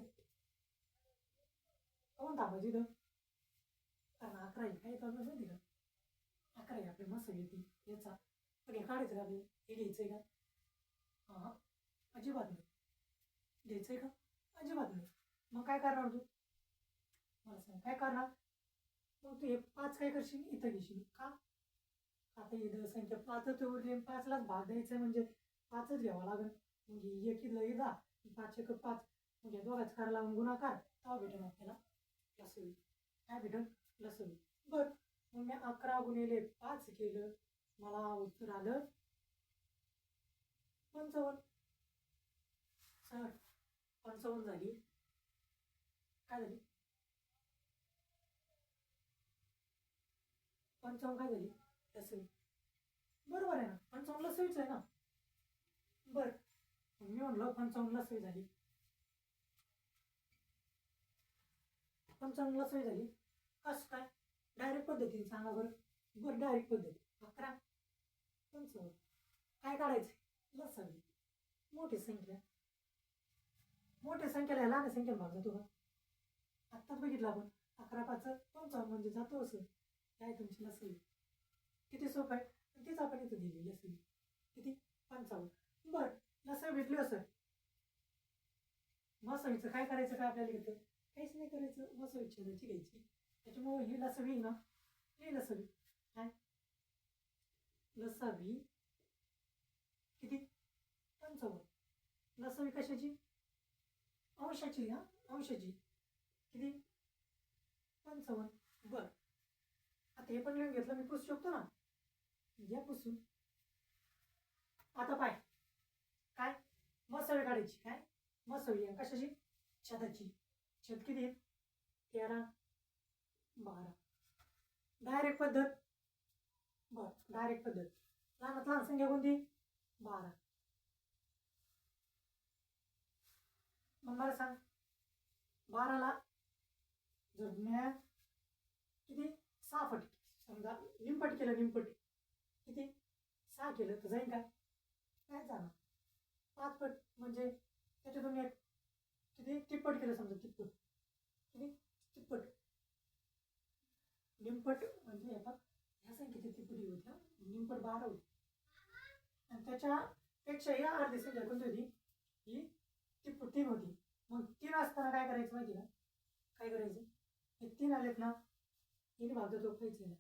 काहून थांबायचं इथं, कारण 11 आहे काय कळलं माहिती का, 11 आहे आपली मस्त येते याचा. पण हे काढायचं का आपल्याला, हे घ्यायचं आहे का, हां अजिबात नाही, घ्यायचं आहे का, अजिबात नाही. मग काय करणार तू, मला सांग काय करणार. मग तू हे 5 काय करशील, इथं घेशील का, आता इथं संख्या 5च उरली, 5लाच भाग द्यायचा म्हणजे 5च घ्यावा लागेल. म्हणजे एक इथलं इथं 5 एक 5, म्हणजे दोघांच कार लावून गुणाकार, तेव्हा भेटेल आपल्याला लसवी. काय भेटेल, लसवी. बरं, मग मी 11 गुणिले 5 केलं, मला उत्तर आलं 55. सर 55 झाली, काय झाली, 55 काय झाली, लसवी. बरोबर आहे ना, 55 लसवीच आहे ना. बरं, मी म्हणलं 55 लसवी झाली, 55 लसवी झाली, कसं काय, डायरेक्ट पद्धतीने सांगा बरं. बरं, डायरेक्ट पद्धती. 11 55 काय काढायचं, लसवी. मोठी संख्या, मोठ्या संख्येला लहान संख्येला भाग जातो का, आत्ताच बघितलं आपण. 11 5 55 म्हणजे जातो असं, काय तुमची लसवी. किती सोपं आहे, तीच आपण इथं दिली लसवी. किती, 55. बरं, लसवी भेटली असं, मसवीचं काय करायचं काय आपल्याला इथं, काहीच नाही करायचं, मसवी छेदाची घ्यायची. त्याच्यामुळे ही लसवी ना, ही लसवी काय, लसावी किती, 55. लसवी कशाची, अंशाची, हा अंशाची, किती, 55. बरं, आता हे पण लिहून घेतलं, मी पुसू शकतो ना, घ्या पुसून. आता पाय काय, मसवी काढायची, काय मसवी कशाची, छताची. छत किती आहे, 13 12. डायरेक्ट पद्धत. बरं, डायरेक्ट पद्धत, लहानात लहान संख्या कोणती, 12. मग मला सांग, 12ला जर म्या किती 6 फटके, समजा निमपट केलं, निमपट किती 6 केलं तर जाईल काय, काय जाणार, 5 पट म्हणजे त्याच्यातून एक किती तिप्पट केलं, समजा तिप्पट, किती तिप्पट. निमपट म्हणजे ह्या संख्येची तिप्पटी होती, निमपट 12 होती. आणि त्याच्यापेक्षा या अर्धी संख्या कोणती होती, ही तिप्पट 3 होती. मग 3 असताना काय करायचं माहिती का, काय करायचं, हे 3 आलेत ना, हिने भाग जातो खायचं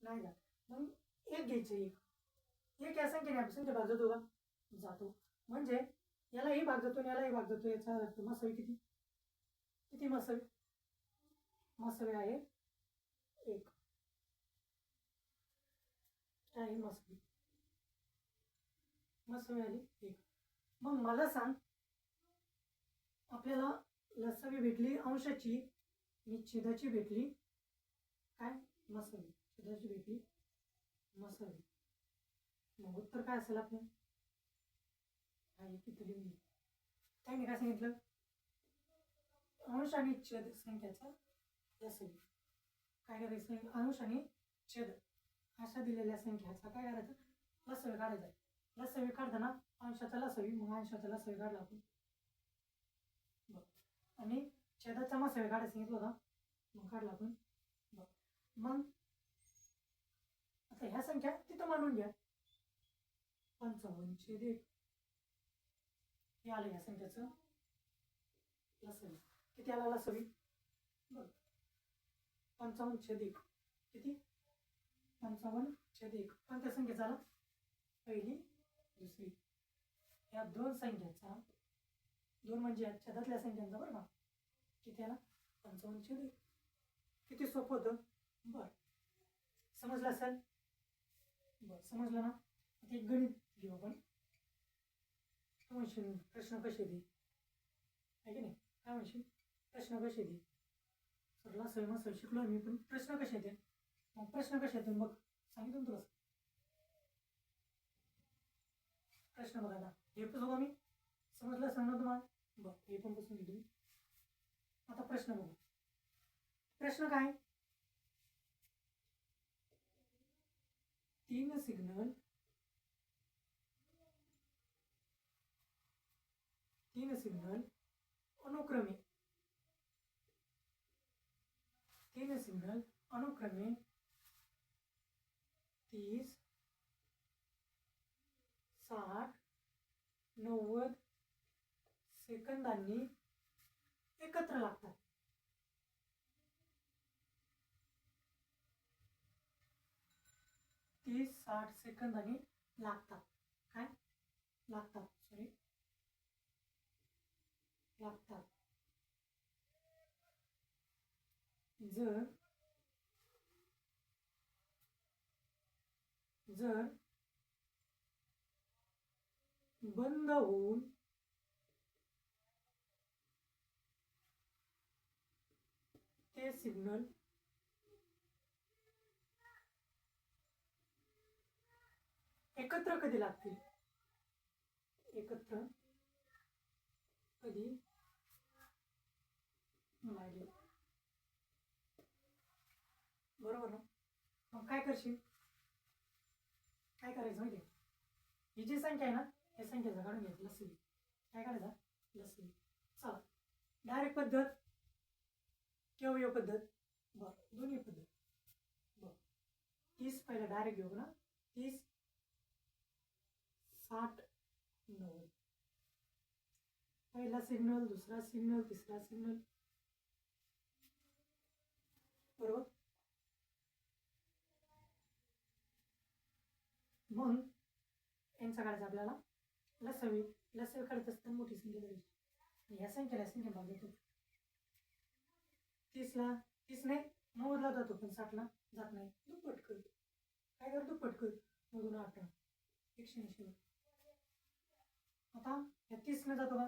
नाही जात. मग एक घ्यायचं, एक या संख्येने संख्या भाग जातो का, जातो. म्हणजे यालाही भाग जातो, यालाही भाग जातो, याचा अर्थ मसवी किती, किती मसवी, मसवी आहे 1, आहे मसवी, मसवी आली 1. मग मला सांग, आपल्याला लसवी भेटली अंशाची, छेदाची भेटली काय, मसवी, छेदाची भेटली मसवी. मग उत्तर काय असेल आपलं, किती लिहून त्यांनी काय सांगितलं, अंश आणि छेद संख्याचा लसवी. काय करायचं, अंश आणि छेद अशा दिलेल्या संख्याचा काय करायचं, लसवी काढायचा. लसवी काढताना अंशाचा लसवी, मग अंशाचा लसवी काढला आपण. बरं, आणि छेदाचा मसवी काढायला सांगितलं होता, मग काढला आपण. बरं, मग आता ह्या संख्या तिथं मांडून घ्या, 55/1 हे आलं ह्या संख्याचं लसवी. किती आला लसवी, बघ 55/1 किती, 55/1. कोणत्या संख्येचा आला, पहिली दुसरी, या दोन संख्याचा, 2 म्हणजे छेदातल्या संख्यांचा बरं का, किती आला 55/1. किती सोपं होतं. बरं, समजलं असेल, बरं समजलं ना. आता एक गणित घेऊ आपण. तू म्हणशील प्रश्न कसे दे, आहे की नाही, काय म्हणशील प्रश्न कसे दे, सर लसवी मसवी शिकलो मी, पण प्रश्न कसे येते, मग प्रश्न कसे येते मग सांगितलं तुला. प्रश्न बघा ना, हे पुसू का मी, समजलं असेल ना तुम्हाला. बरं, हे पण पुसून घेतो. आता प्रश्न बघू. प्रश्न काय, तीन सिग्नल अनुक्रमे 30, 60, 90 सेकंदांनी एकत्र लागतात. 30-60 सेकंदांनी लागतात. काय लागतात? सॉरी, लागतात. जर बंद होऊन ते सिग्नल एकत्र कधी लागतील? एकत्र कधी लागेल? बरोबर ना? मग काय करशील? काय करायचं माहिती? ही जी संख्या आहे ना, या संख्येचा काढून घ्यायचं लसीबी. काय काढायचा? लसीबी. चला, डायरेक्ट पद्धत किंवा अवयव पद्धत? बरं, दोन्ही पद्धत. बरं, 30 पहिला डायरेक्ट घेऊ ना. 30, 60, 90. पहिला सिग्नल, दुसरा सिग्नल, तिसरा सिग्नल. बरोबर. मग यांचा काढायचा आपल्याला लसावी. लसावी काढत असताना मोठी संख्या करायची. या संख्येला भाग देतो. 30ला 30 नाही 90ला जातो, पण 60ला जात नाही. दुप्पट कर. काय कर? दुप्पट कर. 18 180. आता या 30 जातो का?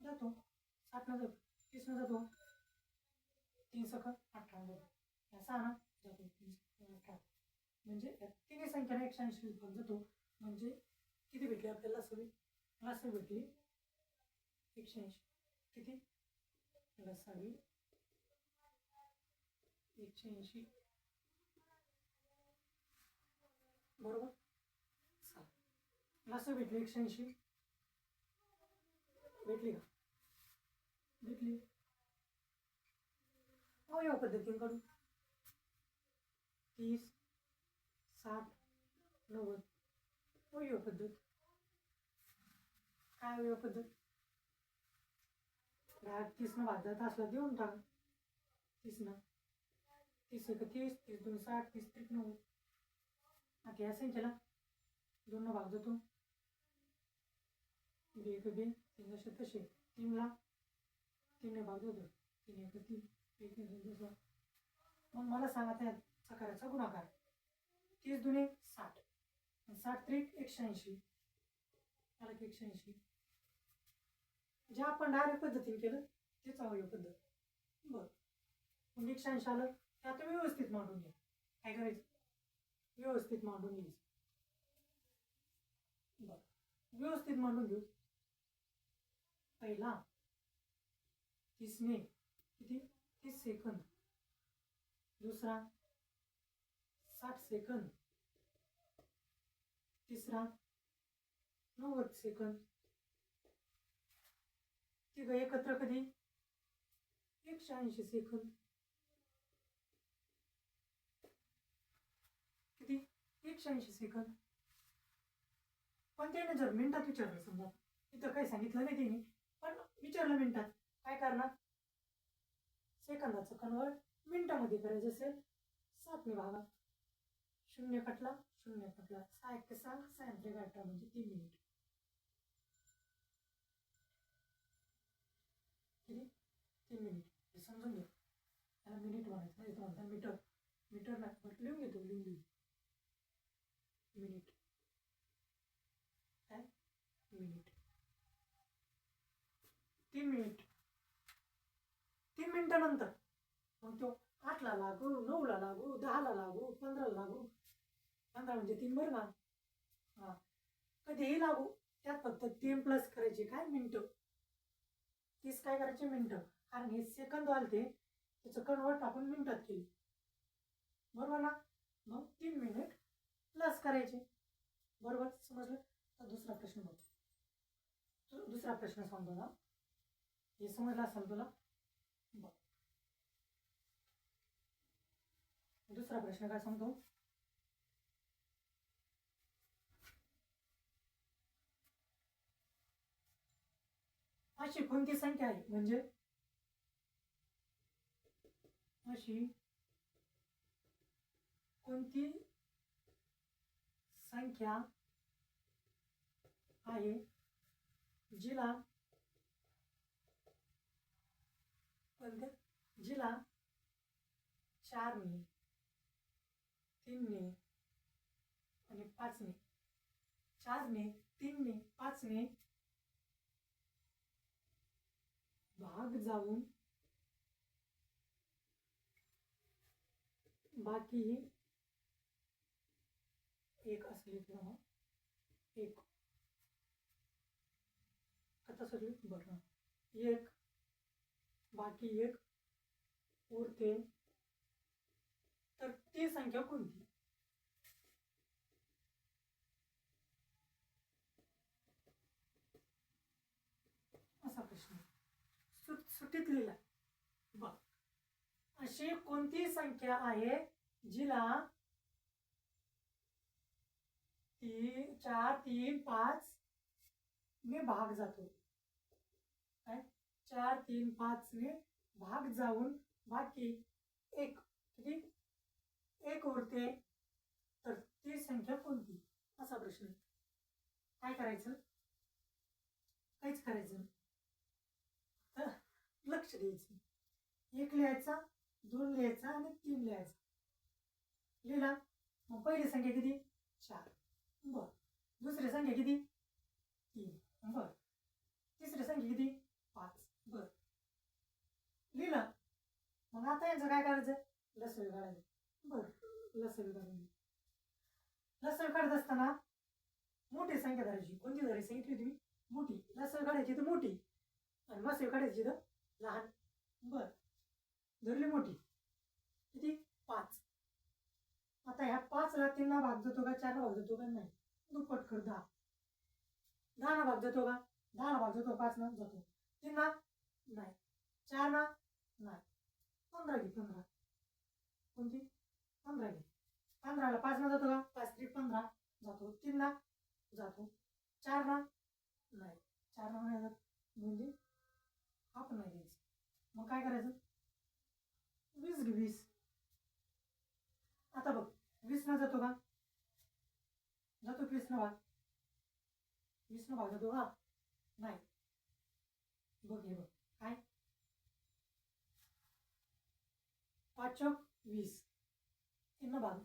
जातो. 60 जातो. 30 जातो. 3 सक 18 जातो. या 6 ना जातो. 3 18. म्हणजे या तिन्ही संख्याला 180 भाग जातो. म्हणजे किती भेटली आपल्याला लसावी? लसावी भेटली 180. किती? लसावी 180. बरोबर. लसावी भेटली 180. भेटली का? भेटली. अवयव पद्धतीने काढू. 30, 60, 90. अवयव पद्धत. काय अवयव पद्धत? 30 भाग जात असला देऊन टाक. 30 30 एक 30, 30 2 60, 30 3 90. आता या संख्येला 2 भाग जातो. 2 एक 2, 3 जसे तसे. 3ला 3 भाग जातो. 3 एक 3, 1 2 2. मग मला सांगा त्याचा करायचा गुणाकार. 30 दुने 60, 60 त्रिक 180. आला की 180. जे आपण डायरेक्ट पद्धतीने केलं तेच अवयव पद्धत. बरं, मग 180 आलं ते आता व्यवस्थित मांडून घ्या. काय करायचं? व्यवस्थित मांडून घ्यायचं. बरं, व्यवस्थित मांडून घेऊ. पहिला 30 ने किती? 30 सेकंद. दुसरा 60 सेकंद. तिसरा 90 सेकंद. तिघं एकत्र कधी? 180 सेकंद. किती? 180 सेकंद. पण त्याने जर मिनिटात विचारलं, समजा इथं काही सांगितलं नाही त्याने, पण विचारलं मिनिटात, काय करणार? सेकंदाचं कन्वर्ट मिनिटामध्ये करायचं असेल 7 ने भागा. 0 कटला 0 कटला. 6 1 6, 6 3 18 म्हणजे 3 मिनिट. किती? 3 मिनिट. हे समजून घ्या. त्याला मिनिट म्हणायचं नाही, म्हणता मीटर. मीटर नाही पण लिहून घेतो. लिहून मिनिट. काय? मिनिट. 3 मिनिट. 3 मिनिटानंतर मग तो 8ला लागू, 9ला लागू, 10ला लागू, 15ला लागू. 15 म्हणजे 3 बरं का? हां, कधीही लागू. त्यात फक्त 3 प्लस करायचे. काय? मिनिटं. 30 काय करायचे? मिनिटं. कारण हे सेकंद आलते त्याचं कन्वर्ट आपण मिनिटात केली. बरोबर ना? मग 3 मिनिट प्लस करायचे. बरोबर समजलं. तर दुसरा प्रश्न बघ. दुसरा प्रश्न सांगतो ना, हे समजलं असेल तुला. बघ दुसरा प्रश्न काय सांगतो. अशी कोणती संख्या आहे, म्हणजे अशी कोणती संख्या आहे जिला जिला 4ने 3ने आणि 5ने 4ने 3ने 5ने भाग जाऊन बाकी एक असं लिहिलं ना, एक आता सगळी बरं एक बाकी एक उरते, तर ती संख्या कोणती. असा प्रश्न सुट्टीत लिहिला. बघ अशी कोणती संख्या आहे जिला 4 3 5 ने भाग जातो. काय 4 3 5 ने भाग जाऊन बाकी एक किती एक उरते, तर ती संख्या कोणती. असा प्रश्न. काय करायचं, काहीच करायचं तर लक्ष द्यायचं. 1 लिहायचा, 2 लिहायचा आणि 3 लिहायचा. लिहिला. मग पहिली संख्या किती 4. बर. दुसरी संख्या किती 3. बर. तिसरी संख्या किती 5. बर. लिहिलं. मग आता यांचं काय करायचं, लसवी काढायचं. बर. लसवी काढून लसवी काढत असताना मोठी संख्या धरायची. कोणती धरायची सांगितली तुम्ही, मोठी. लसवी काढायची तर मोठी आणि मसवी काढायची तर लहान. बर. धरली मोठी किती 5. आता ह्या 5ला 3 भाग जातो का 4 भाग जातो का, नाही. दुप्पट कर 10. 10 भाग जातो का, 10 भाग जातो 5 ना जातो. 3 नाही, 4 नाही, 15 घे. 15 कोणती 15 घे. 15ला 5 ना जातो का, 5 3 15 जातो. 3 जातो. 4 नाही, 4 नाही जात, म्हणजे हा पण नाही द्यायचं. मग काय करायचं, 20 घे. 20. आता बघ 20 ना जातो का, जातो 20 ना भाग. 20 ना भाग जातो का, नाही. बघ हे बघ काय 5 चौक 20. 3 भाग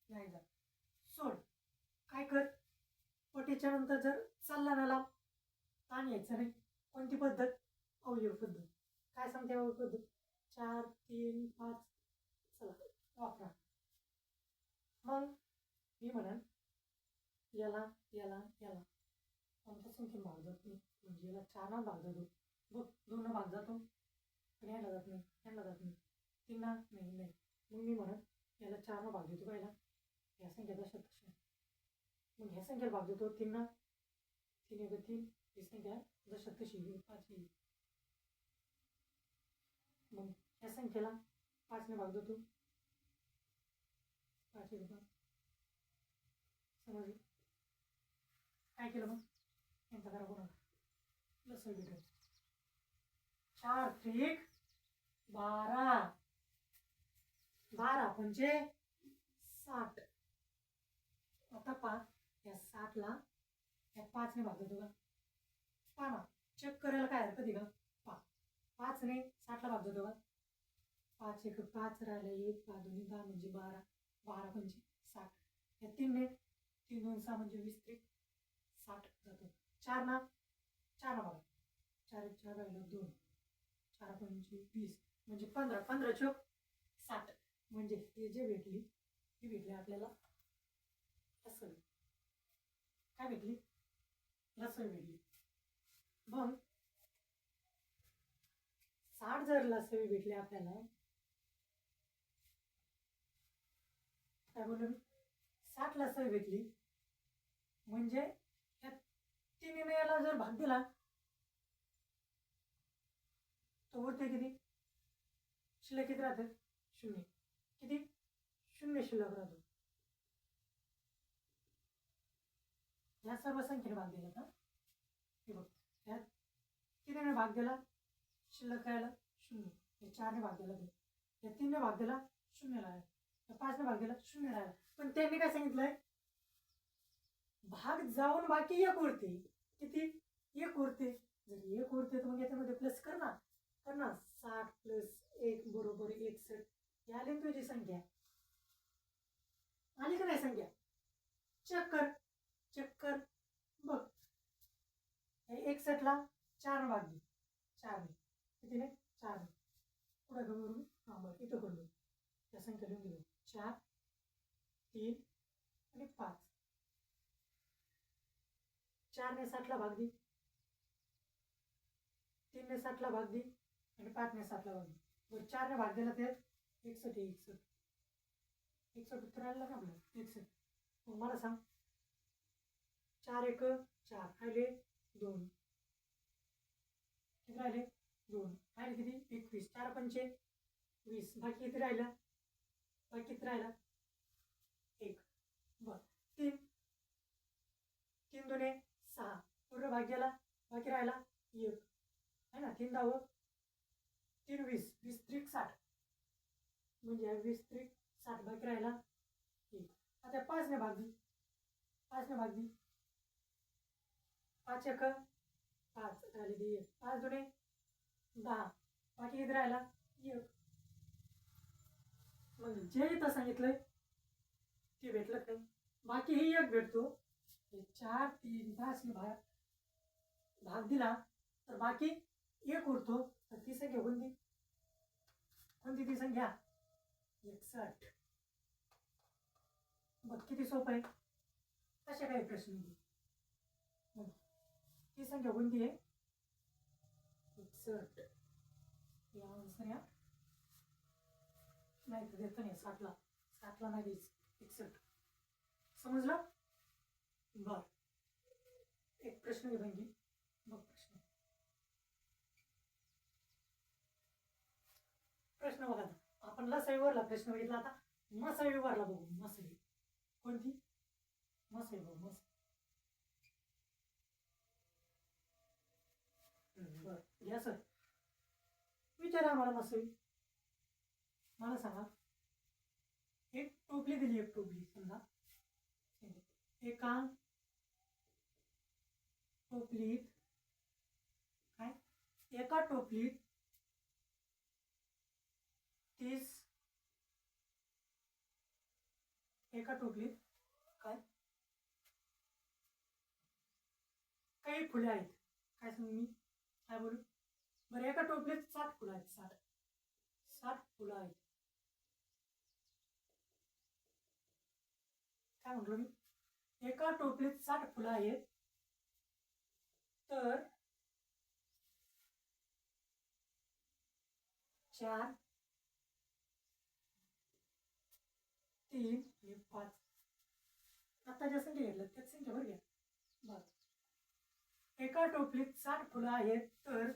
नाही जात, सोड. काय कर, पटीच्या नंतर जर चालला ना लांब, ताण यायचं नाही. कोणती पद्धत, अवयव पद्धत. काय सांगते अवयव पद्धत, 4 3 5. चला वापरा. मग मी म्हणन याला याला याला कोणत्या संख्येने भाग जात नाही, म्हणजे याला 4 भाग जातो. बघ 2 भाग जातो पण याला जात नाही, याला जात नाही. 3 नाही नाही. मग मी म्हणत याला 4 भाग देतो. पहिला ह्या संख्या तशा तशा, मग ह्या संख्येला भाग देतो 3 3 1 3. ही संख्या जशा तशी 5 येईल. मग ह्या संख्येला 5 ने भाग देतो, 5 1 5. समजलं. काय केलं मग, यांचा करा कोणाला लसळ भेटेल. 4 3 12. 12 म्हणजे 60. आता पहा या 60ला या 5 ने भाग देतो का, पहा ना चेक करायला काय हरकत आहे का. पहा 5 ने 60ला भाग देतो का, 5 1 5 राहिला 1 5 2 10 म्हणजे 12. 12 म्हणजे 60. या 3 ने 3 2 6 म्हणजे 20 3 60 जातो. 4 ना 4 बघा, 4 1 4 राहिलं 2. 4 पंचे 20 म्हणजे 15. 15 चौक 60. म्हणजे हे जे भेटली ती भेटली आपल्याला लसवी. काय भेटली, लसवी भेटली. मग 60 जर लसवी भेटली आपल्याला, काय बोललो मी, 60ला 6 भेटली म्हणजे या तिन्हीने याला जर भाग दिला तर उरते किती? शिल्लक किती राहते? 0. किती? 0 शिल्लक राहतो. या सर्व संख्येने भाग दिला का? हे बघ, या 3ने भाग दिला, शिल्लक राहिला 0. या 4ने भाग दिला 2. या 3ने भाग दिला 0 राहिला. या 5ने भाग दिला 0 राहिला. पण त्यांनी काय सांगितलंय? भाग जाऊन बाकी 1 उरते. किती? 1 उरते. जर 1 उरते तर मग याच्यामध्ये प्लस कर ना. 60 + 1 बरोबर 61. ही आली ना तुझी संख्या? आली का नाही संख्या? चेक कर बघ. 61ला 4 भाग दे. 4ने कितीने? 4ने. पुढे करून बरं इथं करून त्या संख्या लिहून घेऊ. 4, 3 आणि 5. 4ने 60ला भाग दे, 3ने 60ला भाग दे आणि 5ने 60ला भाग दे. बरं 4ने भाग दिला तर 61 उत्तर आलं का आपलं? 61. मग मला सांग, 4 1 4 राहिले 2. किती राहिले? 2. राहिले किती? 21. 4 पंचे 20. बाकी किती राहिला? 1. बर 3 2 6. पूर्ण भाग गेला, बाकी राहिला 1 है ना. 3 10 3 20. 20 त्रिक 60 म्हणजे 20 त्रिक 60 बाकी राहिला 1. आता 5ने भाग दे. 5 2 5 राहिले 1. 5 2 10. बाकी किती राहिला? 1. मग जे इथं सांगितलंय ते भेटलं नाही. बाकी ही 1 भेटतो. 4 3 5 ने भाग दिला तर बाकी 1 उरतो. तर ती संख्या कोणती? ती संख्या? 61. बघ किती सोपं आहे. अशा काही प्रश्न मग ती संख्या कोणती आहे? 61. या आन्सर या नाही तर देतो नाही. 60ला नाही द्यायचं. 61. समजलं? बर एक प्रश्न घेऊन घे. बघ प्रश्न बघा. आपण लसाईवरला प्रश्न बघितला. आता मसाईवरला बघू. मसाई कोणती? मसाई बघ. मसाई बर घ्या सर. विचारा आम्हाला मसाई. मला सांगा, एक टोपली दिली. एक टोपली समजा. एका टोपलीत काय? एका टोपलीत 30. एका टोपलीत काय? काही फुले आहेत. काय सांगू मी? काय बोलू? बरं एका टोपलीत 60 फुलं आहेत. 60 फुलं आहेत. काय म्हटलो मी? एका टोपलीत 60 फुलं आहेत. तर 4 3 आणि 5. आता ज्या संख्या घेतल्या त्याच संख्या बरं घ्या. बरं एका टोपलीत 60 फुलं आहेत. तर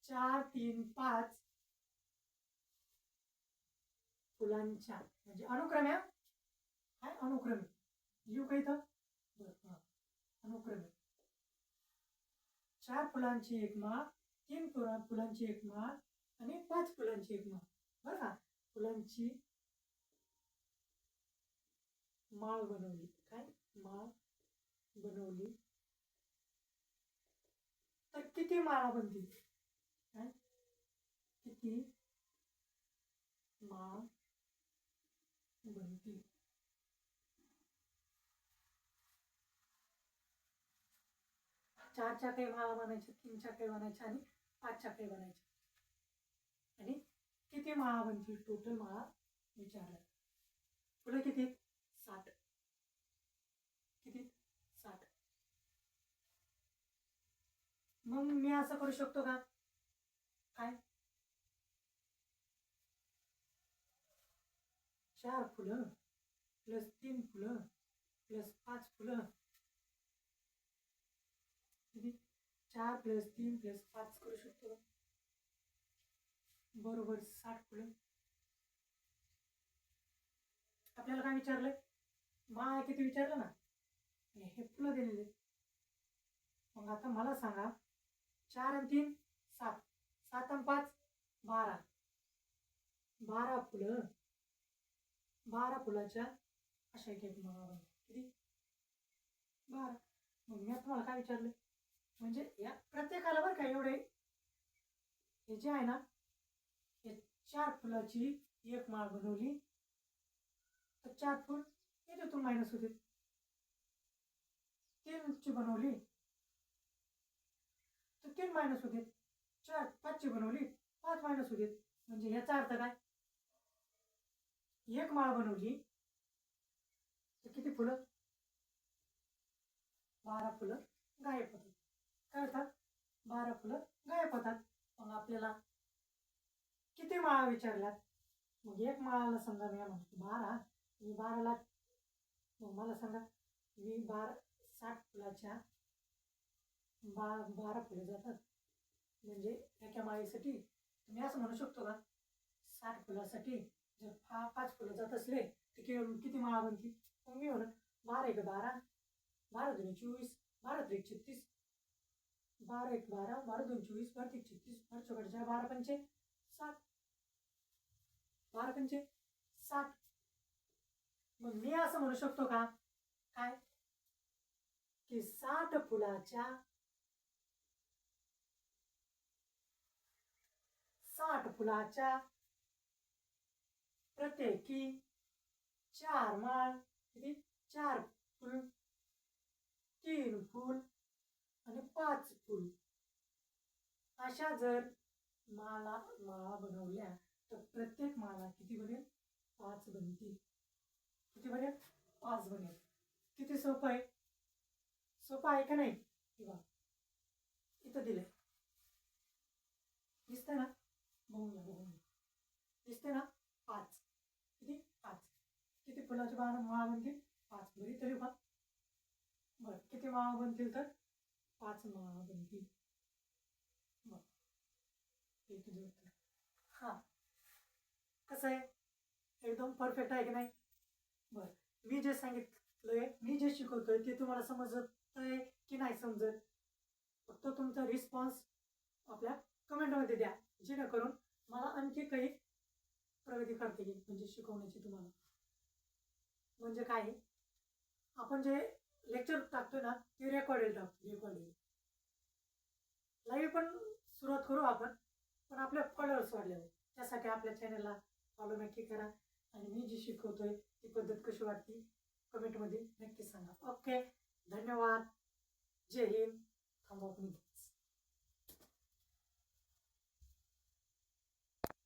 4 3 5 फुलांच्या म्हणजे अनुक्रमे. काय अनुक्रमे? लिहू का इथं? बरं अनुक्रमे 4 फुलांची एक माळ, 3 फुलांची एक माळ आणि 5 फुलांची एक माळ. बरं का? फुलांची माळ बनवली. काय? माळ बनवली तर किती माळा बनतील? काय? किती माळ बनतील? 4च्या काही माळा बनायच्या, 3च्या काही बनायच्या आणि 5च्या काही बनायच्या. आणि किती माळा बनतील? टोटल माळा विचारला. फुलं किती? 60. किती? 60. मग मी असं करू शकतो का? काय? 4 फुलं प्लस 3 फुलं प्लस 5 फुलं किती 4 प्लस 3 प्लस 5 करू शकतो बरोबर 60 फुलं. आपल्याला काय विचारलंय माळ किती विचारलं ना आणि हे फुलं दिलेले. मग आता मला सांगा 4 आणि 3 7 7 आणि 5 12 12 फुलं 12 फुलाच्या अशा एक माळा किती 12. मग मी तुम्हाला काय विचारलं म्हणजे या प्रत्येकाला बरं का एवढे हे जे आहे ना हे 4 फुलाची एक माळ बनवली तर 4 फुल याच्यातून मायनस होते. 3 ची बनवली तर 3 मायनस होते. 4 5 ची बनवली 5 मायनस होते. म्हणजे याचा अर्थ काय एक माळ बनवली तर किती फुलं 12 फुलं गायब होतात. काय होतात 12 फुलं गायब होतात. मग आपल्याला किती माळा विचारल्यात मग एक माळाला समजा मी म्हणतो 12 मी 12ला मग मला सांगा मी 60 फुलाच्या 12 फुलं जातात म्हणजे एका माळीसाठी तुम्ही असं म्हणू शकतो का 60 फुलासाठी जर 5 फुलं जात असले तर किती माळा बनतील. मग मी म्हणून 12 1 12 12 2 24 12 3 36 12 1 12 12 2 24 12 3 36 12 4 12 पंचे 60 12 पंचे 60. मग मी असं म्हणू शकतो का काय की 60 फुलाच्या 60 फुलाच्या प्रत्येकी 4 माळ किती 4 फुल 3 फुल आणि 5 फुल अशा जर माळा बनवल्या तर प्रत्येक माळा किती बनेल 5 बनतील. किती बनेल 5 बनेल. किती सोपं आहे सोपं आहे का नाही. किंवा इथं दिलंय दिसतंय ना बघून दिसते ना 5 किती 5 किती फुलाची माळा बनतील 5 बरी तरी का बरं किती माळा बनतील तर 5 माळा बनतील. बरं हे तुझं उत्तर. हां कसं आहे एकदम परफेक्ट आहे की नाही. बरं मी जे सांगितलंय मी जे शिकवतोय ते तुम्हाला समजत आहे की नाही समजत फक्त तुमचा रिस्पॉन्स आपल्या कमेंटमध्ये द्या जेणेकरून मला आणखी काही प्रगती करता येईल म्हणजे शिकवण्याची तुम्हाला. म्हणजे काय आपण जे लेक्चर टाकतोय ना ते रेकॉर्डेड लाईव्ह पण सुरुवात करू आपण पण आपल्या फॉलोअर्स वाढले त्यासाठी आपल्या चॅनलला फॉलो नक्की करा आणि मी जी शिकवतोय ती पद्धत कशी वाटते कमेंटमध्ये नक्की सांगा. ओके धन्यवाद.